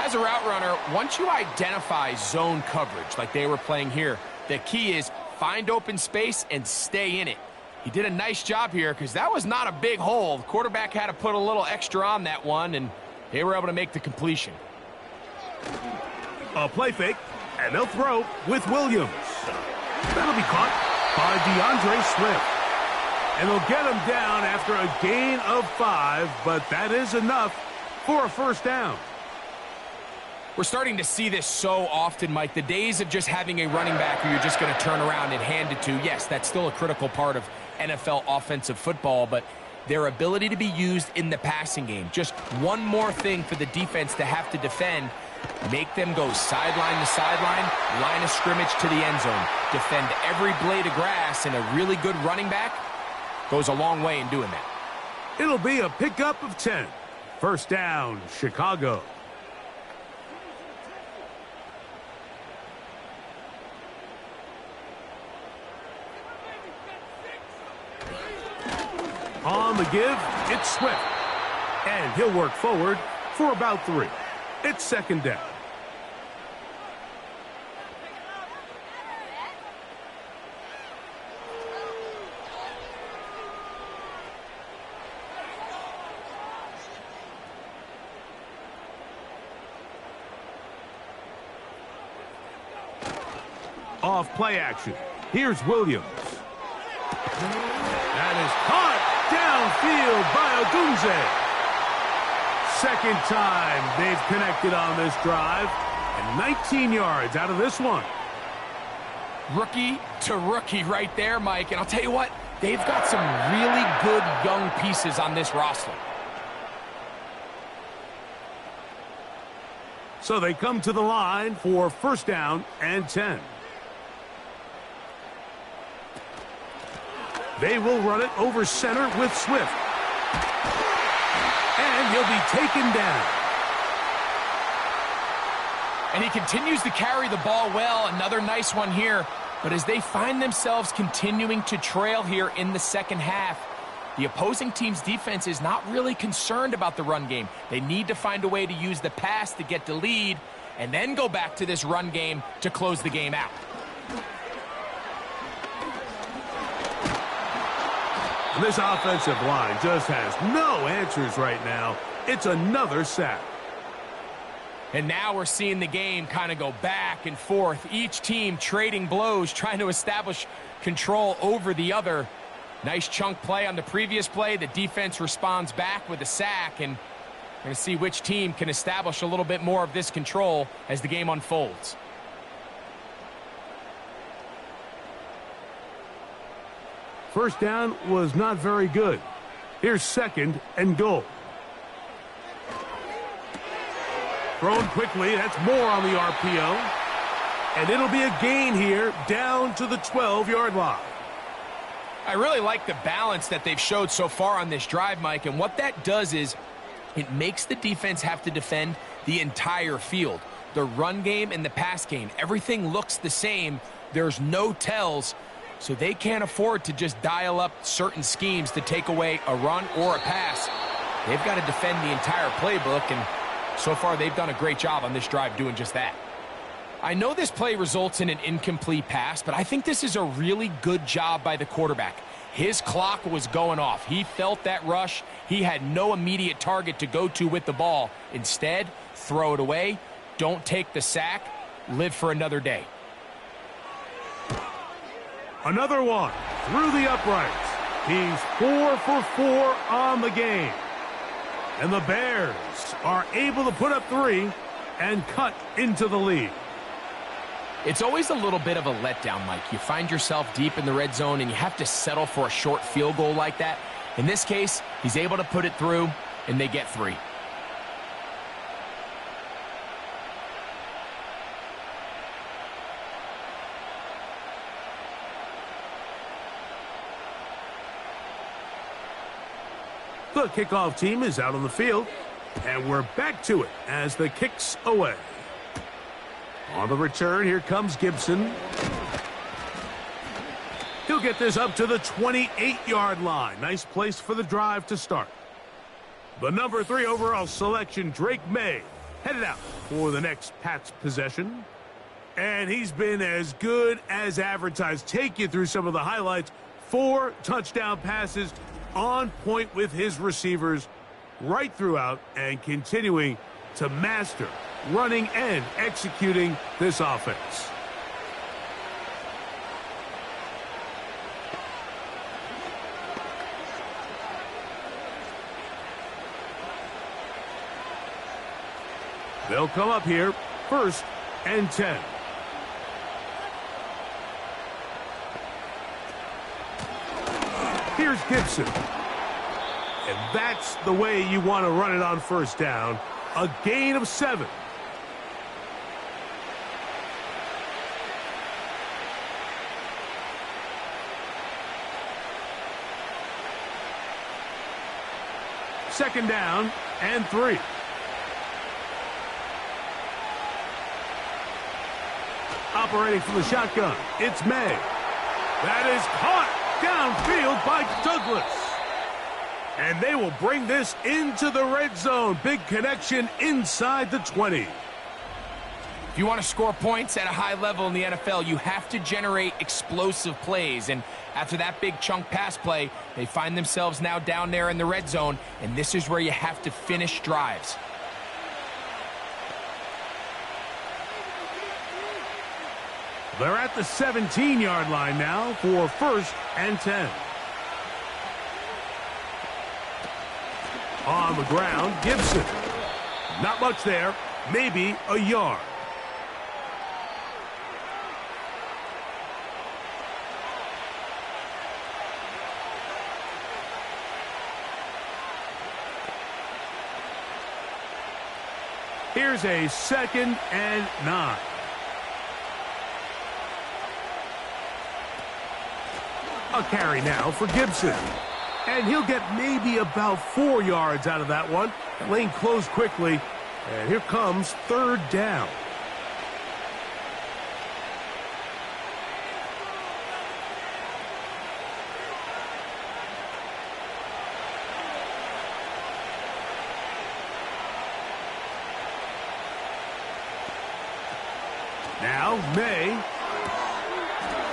As a route runner, once you identify zone coverage like they were playing here, the key is find open space and stay in it. He did a nice job here because that was not a big hole. The quarterback had to put a little extra on that one, and they were able to make the completion. A play fake. And they'll throw with Williams. That'll be caught by DeAndre Swift. And they'll get him down after a gain of 5, but that is enough for a 1st down. We're starting to see this so often, Mike. The days of just having a running back who you're just going to turn around and hand it to, yes, that's still a critical part of NFL offensive football, but their ability to be used in the passing game, just one more thing for the defense to have to defend. Make them go sideline to sideline, line of scrimmage to the end zone. Defend every blade of grass, and a really good running back goes a long way in doing that. It'll be a pickup of 10. 1st down, Chicago. On the give, it's Swift. And he'll work forward for about 3. It's 2nd down. Off play action. Here's Williams. That is caught downfield by Odunze. 2nd time they've connected on this drive, and 19 yards out of this one. Rookie to rookie right there, Mike. And I'll tell you what, they've got some really good young pieces on this roster. So they come to the line for 1st down and 10. They will run it over center with Swift. And he'll be taken down. And he continues to carry the ball well. Another nice one here. But as they find themselves continuing to trail here in the 2nd half, the opposing team's defense is not really concerned about the run game. They need to find a way to use the pass to get the lead and then go back to this run game to close the game out. This offensive line just has no answers right now. It's another sack. And now we're seeing the game kind of go back and forth. Each team trading blows, trying to establish control over the other. Nice chunk play on the previous play. The defense responds back with a sack, and we're going to see which team can establish a little bit more of this control as the game unfolds. First down was not very good. Here's 2nd and goal. Thrown quickly. That's more on the RPO. And it'll be a gain here down to the 12-yard line. I really like the balance that they've showed so far on this drive, Mike. And what that does is it makes the defense have to defend the entire field. The run game and the pass game, everything looks the same. There's no tells. So they can't afford to just dial up certain schemes to take away a run or a pass. They've got to defend the entire playbook, and so far they've done a great job on this drive doing just that. I know this play results in an incomplete pass, but I think this is a really good job by the quarterback. His clock was going off. He felt that rush. He had no immediate target to go to with the ball. Instead, throw it away. Don't take the sack. Live for another day. Another one through the uprights. He's 4 for 4 on the game. And the Bears are able to put up 3 and cut into the lead. It's always a little bit of a letdown, Mike. You find yourself deep in the red zone and you have to settle for a short field goal like that. In this case, he's able to put it through, and they get 3. The kickoff team is out on the field, and we're back to it as the kick's away. On the return, here comes Gibson. He'll get this up to the 28-yard line. Nice place for the drive to start. The number 3 overall selection, Drake May, headed out for the next Pats possession. And he's been as good as advertised. Take you through some of the highlights. 4 touchdown passes, on point with his receivers right throughout, and continuing to master running and executing this offense. They'll come up here, 1st and 10. Here's Gibson. And that's the way you want to run it on 1st down. A gain of 7. Second down and 3. Operating from the shotgun, it's May. That is caught downfield by Douglas. And they will bring this into the red zone. Big connection inside the 20. If you want to score points at a high level in the NFL, you have to generate explosive plays. And after that big chunk pass play, they find themselves now down there in the red zone. And this is where you have to finish drives. They're at the 17-yard line now for 1st and 10. On the ground, Gibson. Not much there, maybe a yard. Here's a 2nd and 9. A carry now for Gibson. And he'll get maybe about 4 yards out of that one. The lane closed quickly. And here comes 3rd down. Now May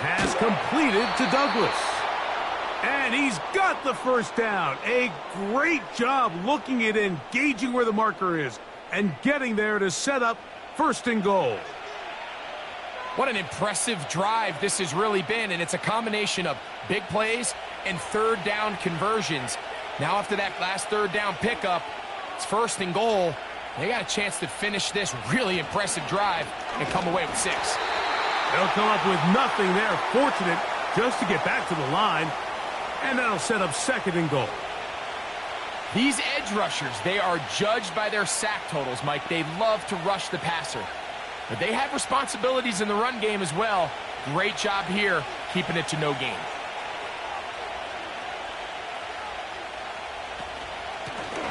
has completed to Douglas. And he's got the 1st down. A great job looking at it, engaging where the marker is, and getting there to set up 1st and goal. What an impressive drive this has really been, and it's a combination of big plays and 3rd down conversions. Now after that last 3rd down pickup, it's 1st and goal. They got a chance to finish this really impressive drive and come away with 6. They'll come up with nothing there. Fortunate just to get back to the line. And that'll set up 2nd and goal. These edge rushers, they are judged by their sack totals, Mike. They love to rush the passer. But they have responsibilities in the run game as well. Great job here, keeping it to no gain.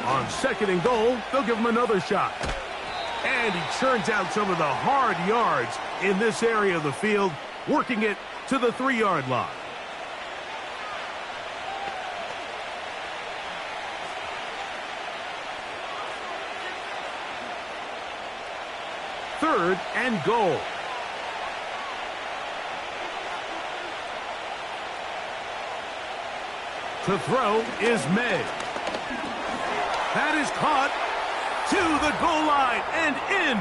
On 2nd and goal, they'll give him another shot. And he churns out some of the hard yards in this area of the field, working it to the 3-yard line. Third and goal. To throw is May. That is caught to the goal line and in.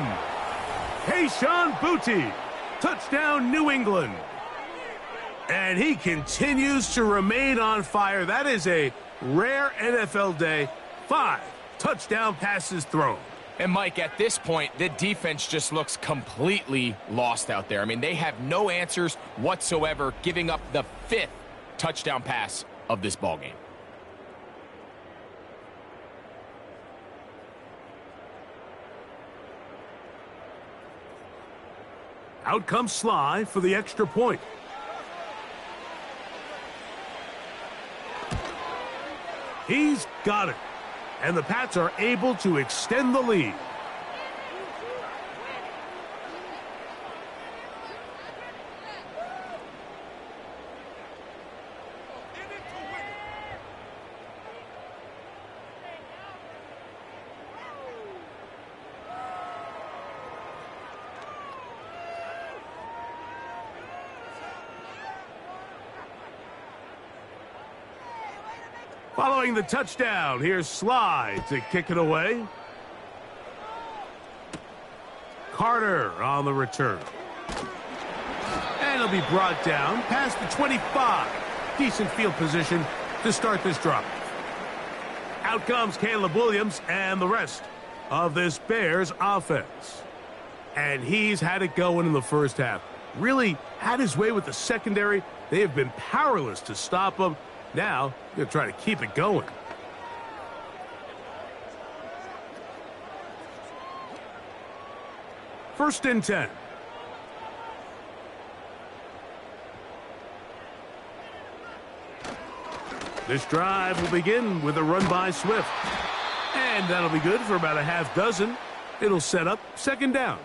Kayshon Boutte. Touchdown, New England. And he continues to remain on fire. That is a rare NFL day. 5 touchdown passes thrown. And, Mike, at this point, the defense just looks completely lost out there. I mean, they have no answers whatsoever, giving up the 5th touchdown pass of this ballgame. Out comes Sly for the extra point. He's got it. And the Pats are able to extend the lead. Following the touchdown, here's Sly to kick it away. Carter on the return. And he'll be brought down past the 25. Decent field position to start this drive. Out comes Caleb Williams and the rest of this Bears offense. And he's had it going in the first half. Really had his way with the secondary. They have been powerless to stop him. Now, they're trying to keep it going. First and 10. This drive will begin with a run by Swift. And that'll be good for about a half dozen. It'll set up second down.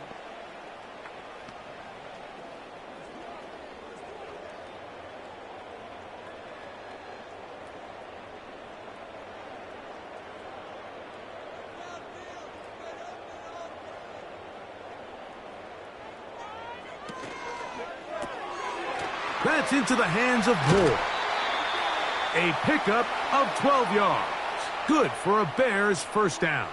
That's into the hands of Moore. A pickup of 12 yards. Good for a Bears first down.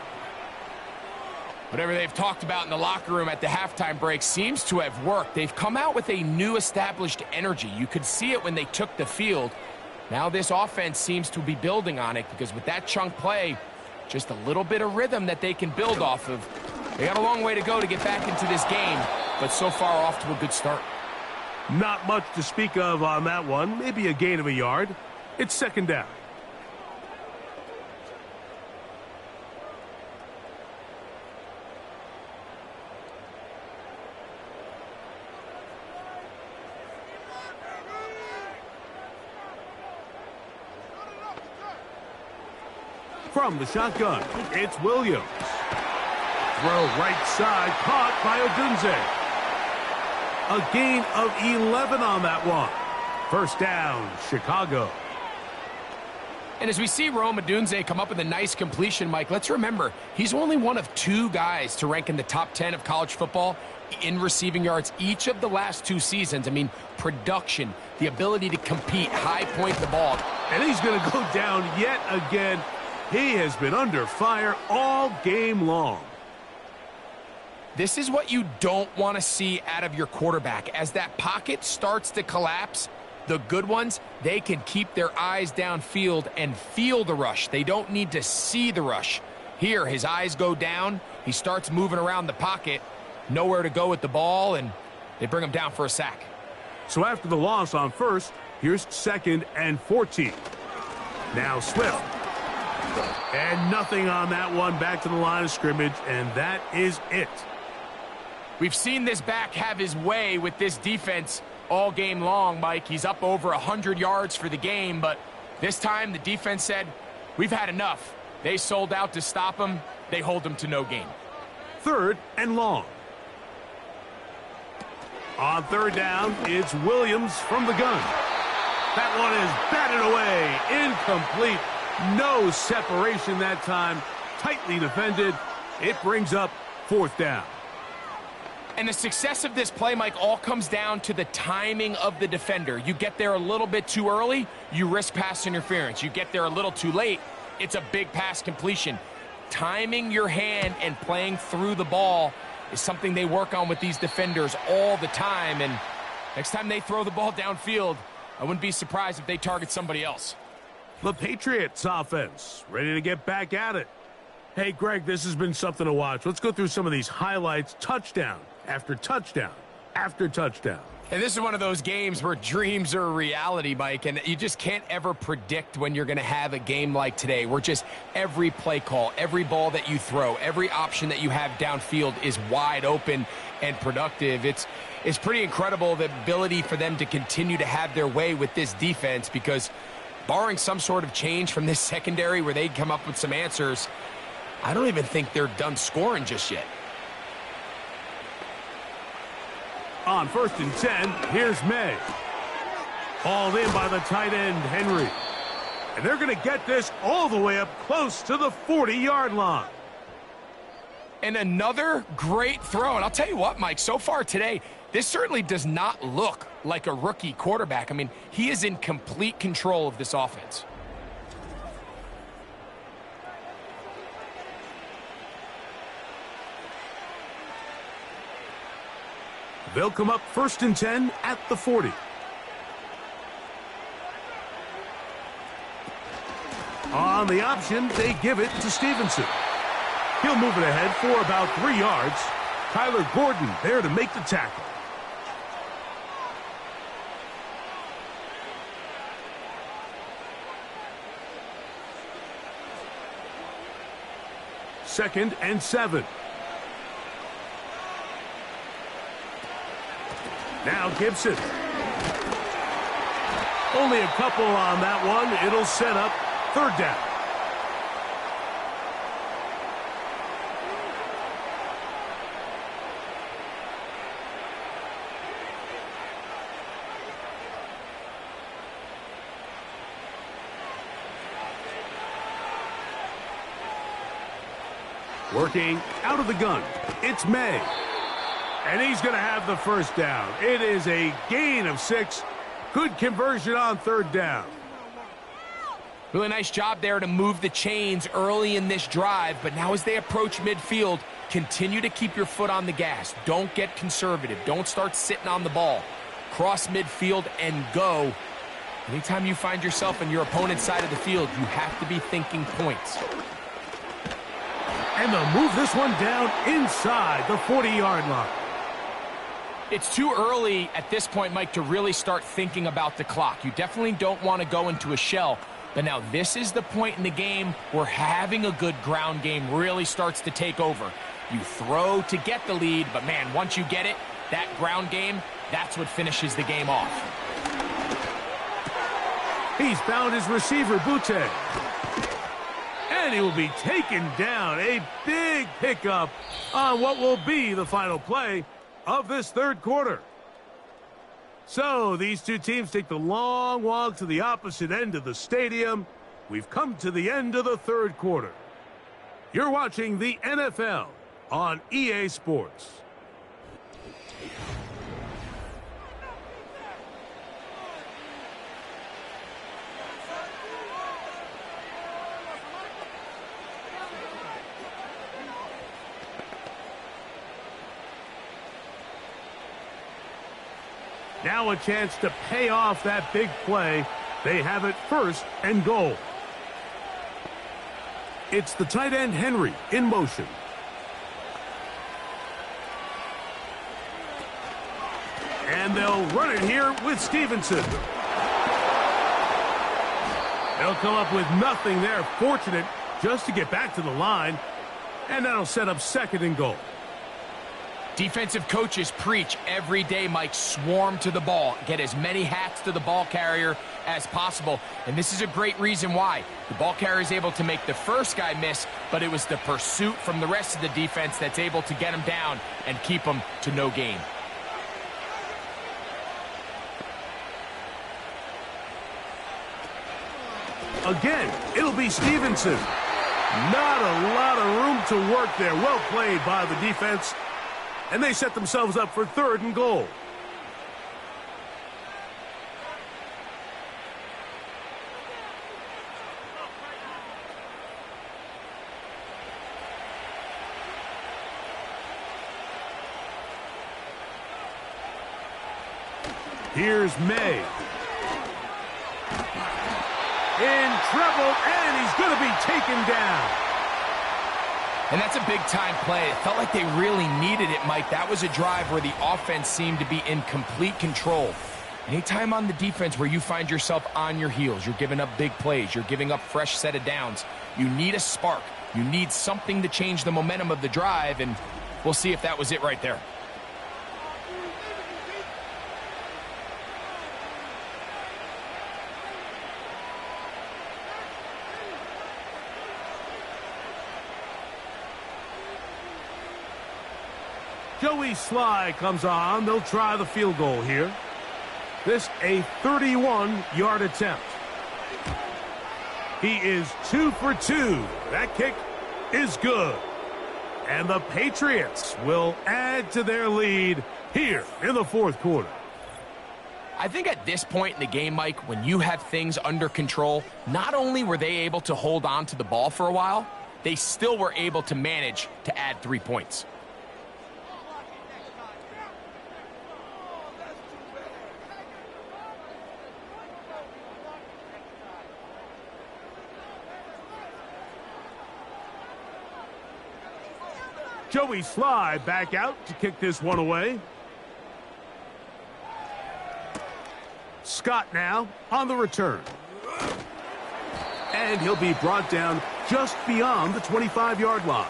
Whatever they've talked about in the locker room at the halftime break seems to have worked. They've come out with a new established energy. You could see it when they took the field. Now this offense seems to be building on it because with that chunk play, just a little bit of rhythm that they can build off of. They got a long way to go to get back into this game, but so far off to a good start. Not much to speak of on that one. Maybe a gain of a yard. It's second down. From the shotgun, it's Williams. Throw right side, caught by Odunze. A gain of 11 on that one. First down, Chicago. And as we see Rome Odunze come up with a nice completion, Mike, let's remember, he's only one of 2 guys to rank in the top 10 of college football in receiving yards each of the last 2 seasons. I mean, production, the ability to compete, high point the ball. And he's going to go down yet again. He has been under fire all game long. This is what you don't want to see out of your quarterback. As that pocket starts to collapse, the good ones, they can keep their eyes downfield and feel the rush. They don't need to see the rush. Here, his eyes go down. He starts moving around the pocket. Nowhere to go with the ball, and they bring him down for a sack. So after the loss on first, here's second and 14. Now Swift. And nothing on that one. Back to the line of scrimmage, and that is it. We've seen this back have his way with this defense all game long, Mike. He's up over 100 yards for the game, but this time the defense said, we've had enough. They sold out to stop him. They hold him to no gain. Third and long. On third down, it's Williams from the gun. That one is batted away. Incomplete. No separation that time. Tightly defended. It brings up fourth down. And the success of this play, Mike, all comes down to the timing of the defender. You get there a little bit too early, you risk pass interference. You get there a little too late, it's a big pass completion. Timing your hand and playing through the ball is something they work on with these defenders all the time. And next time they throw the ball downfield, I wouldn't be surprised if they target somebody else. The Patriots offense ready to get back at it. Hey, Greg, this has been something to watch. Let's go through some of these highlights. Touchdown after touchdown after touchdown. And this is one of those games where dreams are a reality, Mike, and you just can't ever predict when you're going to have a game like today, where just every play call, every ball that you throw, every option that you have downfield is wide open and productive. It's pretty incredible, the ability for them to continue to have their way with this defense, because barring some sort of change from this secondary where they come up with some answers, I don't even think they're done scoring just yet. On 1st and 10, here's May. Hauled in by the tight end, Henry. And they're going to get this all the way up close to the 40-yard line. And another great throw. And I'll tell you what, Mike, so far today, this certainly does not look like a rookie quarterback. I mean, he is in complete control of this offense. They'll come up 1st and 10 at the 40. On the option, they give it to Stevenson. He'll move it ahead for about 3 yards. Kyler Gordon there to make the tackle. Second and 7. Now Gibson. Only a couple on that one. It'll set up 3rd down. Working out of the gun, it's May. And he's going to have the 1st down. It is a gain of 6. Good conversion on 3rd down. Really nice job there to move the chains early in this drive, but now as they approach midfield, continue to keep your foot on the gas. Don't get conservative. Don't start sitting on the ball. Cross midfield and go. Anytime you find yourself on your opponent's side of the field, you have to be thinking points. And they'll move this one down inside the 40-yard line. It's too early at this point, Mike, to really start thinking about the clock. You definitely don't want to go into a shell. But now this is the point in the game where having a good ground game really starts to take over. You throw to get the lead, but man, once you get it, that ground game, that's what finishes the game off. He's found his receiver, Butte. And he will be taken down. A big pickup on what will be the final play of this 3rd quarter. So these two teams take the long walk to the opposite end of the stadium. We've come to the end of the 3rd quarter. You're watching the NFL on EA Sports. Now a chance to pay off that big play. They have it 1st and goal. It's the tight end Henry in motion. And they'll run it here with Stevenson. They'll come up with nothing there. Fortunate just to get back to the line. And that'll set up 2nd and goal. Defensive coaches preach every day, Mike, swarm to the ball. Get as many hats to the ball carrier as possible. And this is a great reason why. The ball carrier is able to make the first guy miss, but it was the pursuit from the rest of the defense that's able to get him down and keep him to no gain. Again, it'll be Stevenson. Not a lot of room to work there. Well played by the defense. And they set themselves up for 3rd and goal. Here's May. In trouble, and he's going to be taken down. And that's a big-time play. It felt like they really needed it, Mike. That was a drive where the offense seemed to be in complete control. Anytime on the defense where you find yourself on your heels, you're giving up big plays, you're giving up fresh set of downs, you need a spark. You need something to change the momentum of the drive, and we'll see if that was it right there. Joey Sly comes on. They'll try the field goal here. This a 31-yard attempt. He is 2 for 2. That kick is good. And the Patriots will add to their lead here in the fourth quarter. I think at this point in the game, Mike, when you have things under control, not only were they able to hold on to the ball for a while, they still were able to manage to add 3 points. Joey Sly back out to kick this one away. Scott now on the return. And he'll be brought down just beyond the 25-yard line.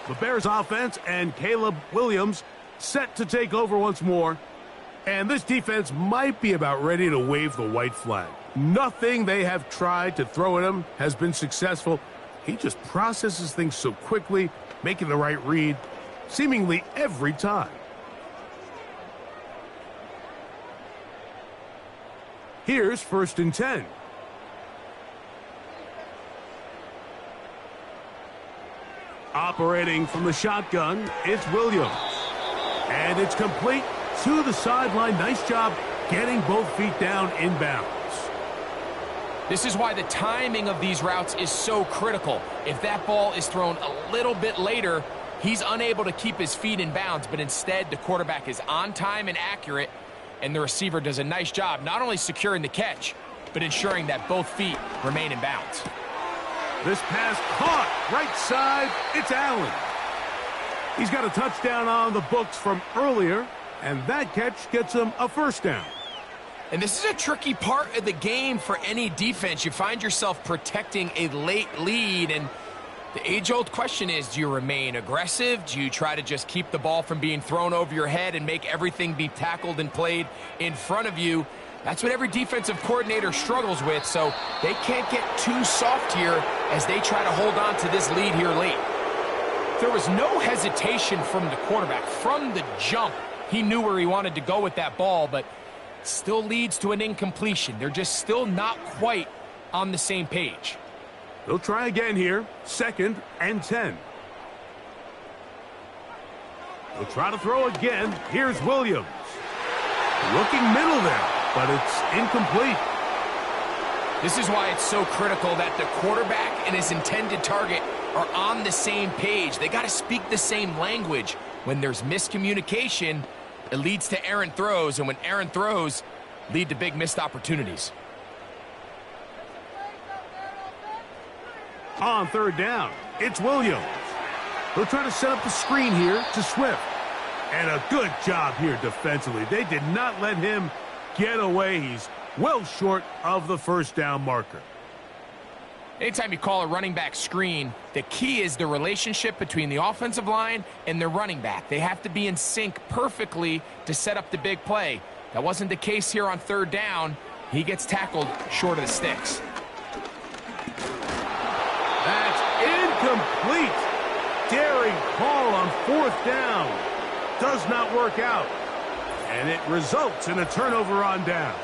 The Bears offense and Caleb Williams set to take over once more. And this defense might be about ready to wave the white flag. Nothing they have tried to throw at him has been successful. He just processes things so quickly, making the right read seemingly every time. Here's 1st and 10. Operating from the shotgun, it's Williams. And it's complete to the sideline. Nice job getting both feet down inbounds. This is why the timing of these routes is so critical. If that ball is thrown a little bit later, he's unable to keep his feet in bounds, but instead the quarterback is on time and accurate, and the receiver does a nice job not only securing the catch, but ensuring that both feet remain in bounds. This pass caught right side. It's Allen. He's got a touchdown on the books from earlier, and that catch gets him a first down. And this is a tricky part of the game for any defense. You find yourself protecting a late lead, and the age-old question is, do you remain aggressive? Do you try to just keep the ball from being thrown over your head and make everything be tackled and played in front of you? That's what every defensive coordinator struggles with, so they can't get too soft here as they try to hold on to this lead here late. There was no hesitation from the quarterback. From the jump, he knew where he wanted to go with that ball, but still leads to an incompletion. They're just still not quite on the same page. They'll try again here. 2nd and 10. They'll try to throw again. Here's Williams. Looking middle there, but it's incomplete. This is why it's so critical that the quarterback and his intended target are on the same page. They got to speak the same language. When there's miscommunication, it leads to errant throws, and when errant throws lead to big missed opportunities. On 3rd down, it's Williams. They'll try to set up the screen here to Swift. And a good job here defensively. They did not let him get away. He's well short of the first down marker. Anytime you call a running back screen, the key is the relationship between the offensive line and the running back. They have to be in sync perfectly to set up the big play. That wasn't the case here on 3rd down. He gets tackled short of the sticks. That's incomplete. Daring call on 4th down. Does not work out. And it results in a turnover on down.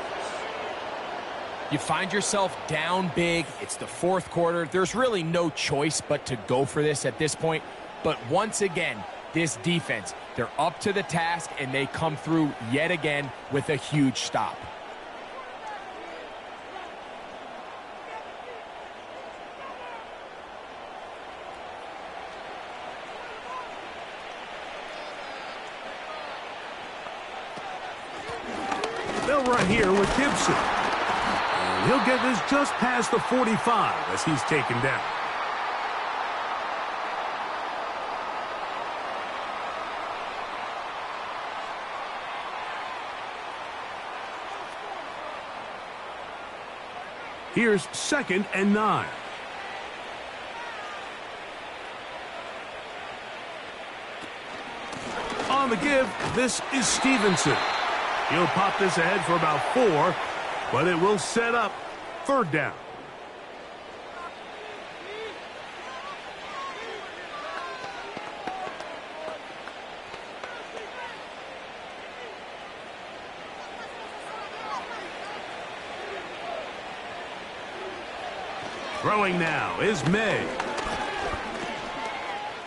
You find yourself down big. It's the 4th quarter. There's really no choice but to go for this at this point. But once again, this defense, they're up to the task, and they come through yet again with a huge stop. They'll run here with Gibson. He'll get this just past the 45 as he's taken down. Here's 2nd and 9. On the give, this is Stevenson. He'll pop this ahead for about 4, but it will set up 3rd down. Throwing now is May.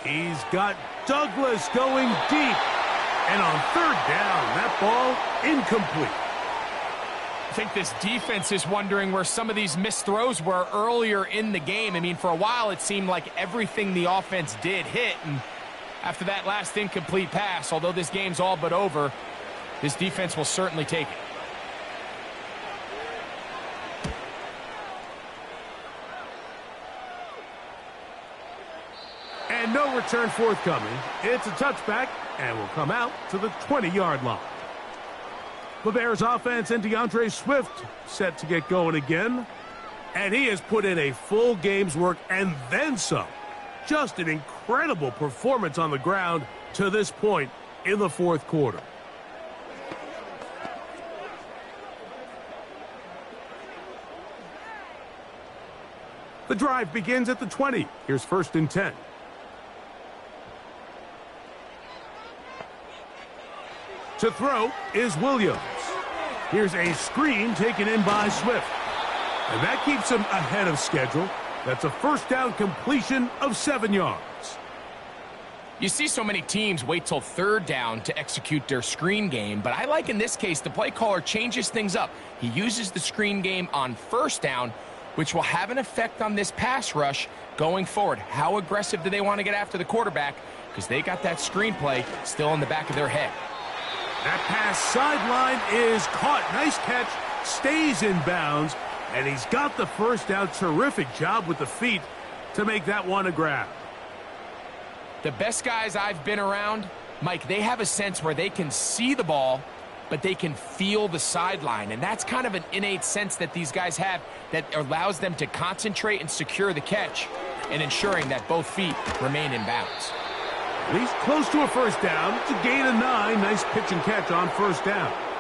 He's got Douglas going deep. And on 3rd down, that ball incomplete. I think this defense is wondering where some of these missed throws were earlier in the game. I mean, for a while, it seemed like everything the offense did hit. And after that last incomplete pass, although this game's all but over, this defense will certainly take it. And no return forthcoming. It's a touchback and will come out to the 20-yard line. The Bears offense and DeAndre Swift set to get going again. And he has put in a full game's work and then some. Just an incredible performance on the ground to this point in the 4th quarter. The drive begins at the 20. Here's 1st and 10. To throw is Williams. Here's a screen taken in by Swift. And that keeps him ahead of schedule. That's a 1st down completion of 7 yards. You see so many teams wait till 3rd down to execute their screen game, but I like in this case the play caller changes things up. He uses the screen game on 1st down, which will have an effect on this pass rush going forward. How aggressive do they want to get after the quarterback? Because they got that screen play still in the back of their head. That pass sideline is caught. Nice catch. Stays in bounds. And he's got the 1st down. Terrific job with the feet to make that one a grab. The best guys I've been around, Mike, they have a sense where they can see the ball, but they can feel the sideline. And that's kind of an innate sense that these guys have that allows them to concentrate and secure the catch and ensuring that both feet remain in bounds. He's close to a 1st down. It's a gain of 9. Nice pitch and catch on 1st down.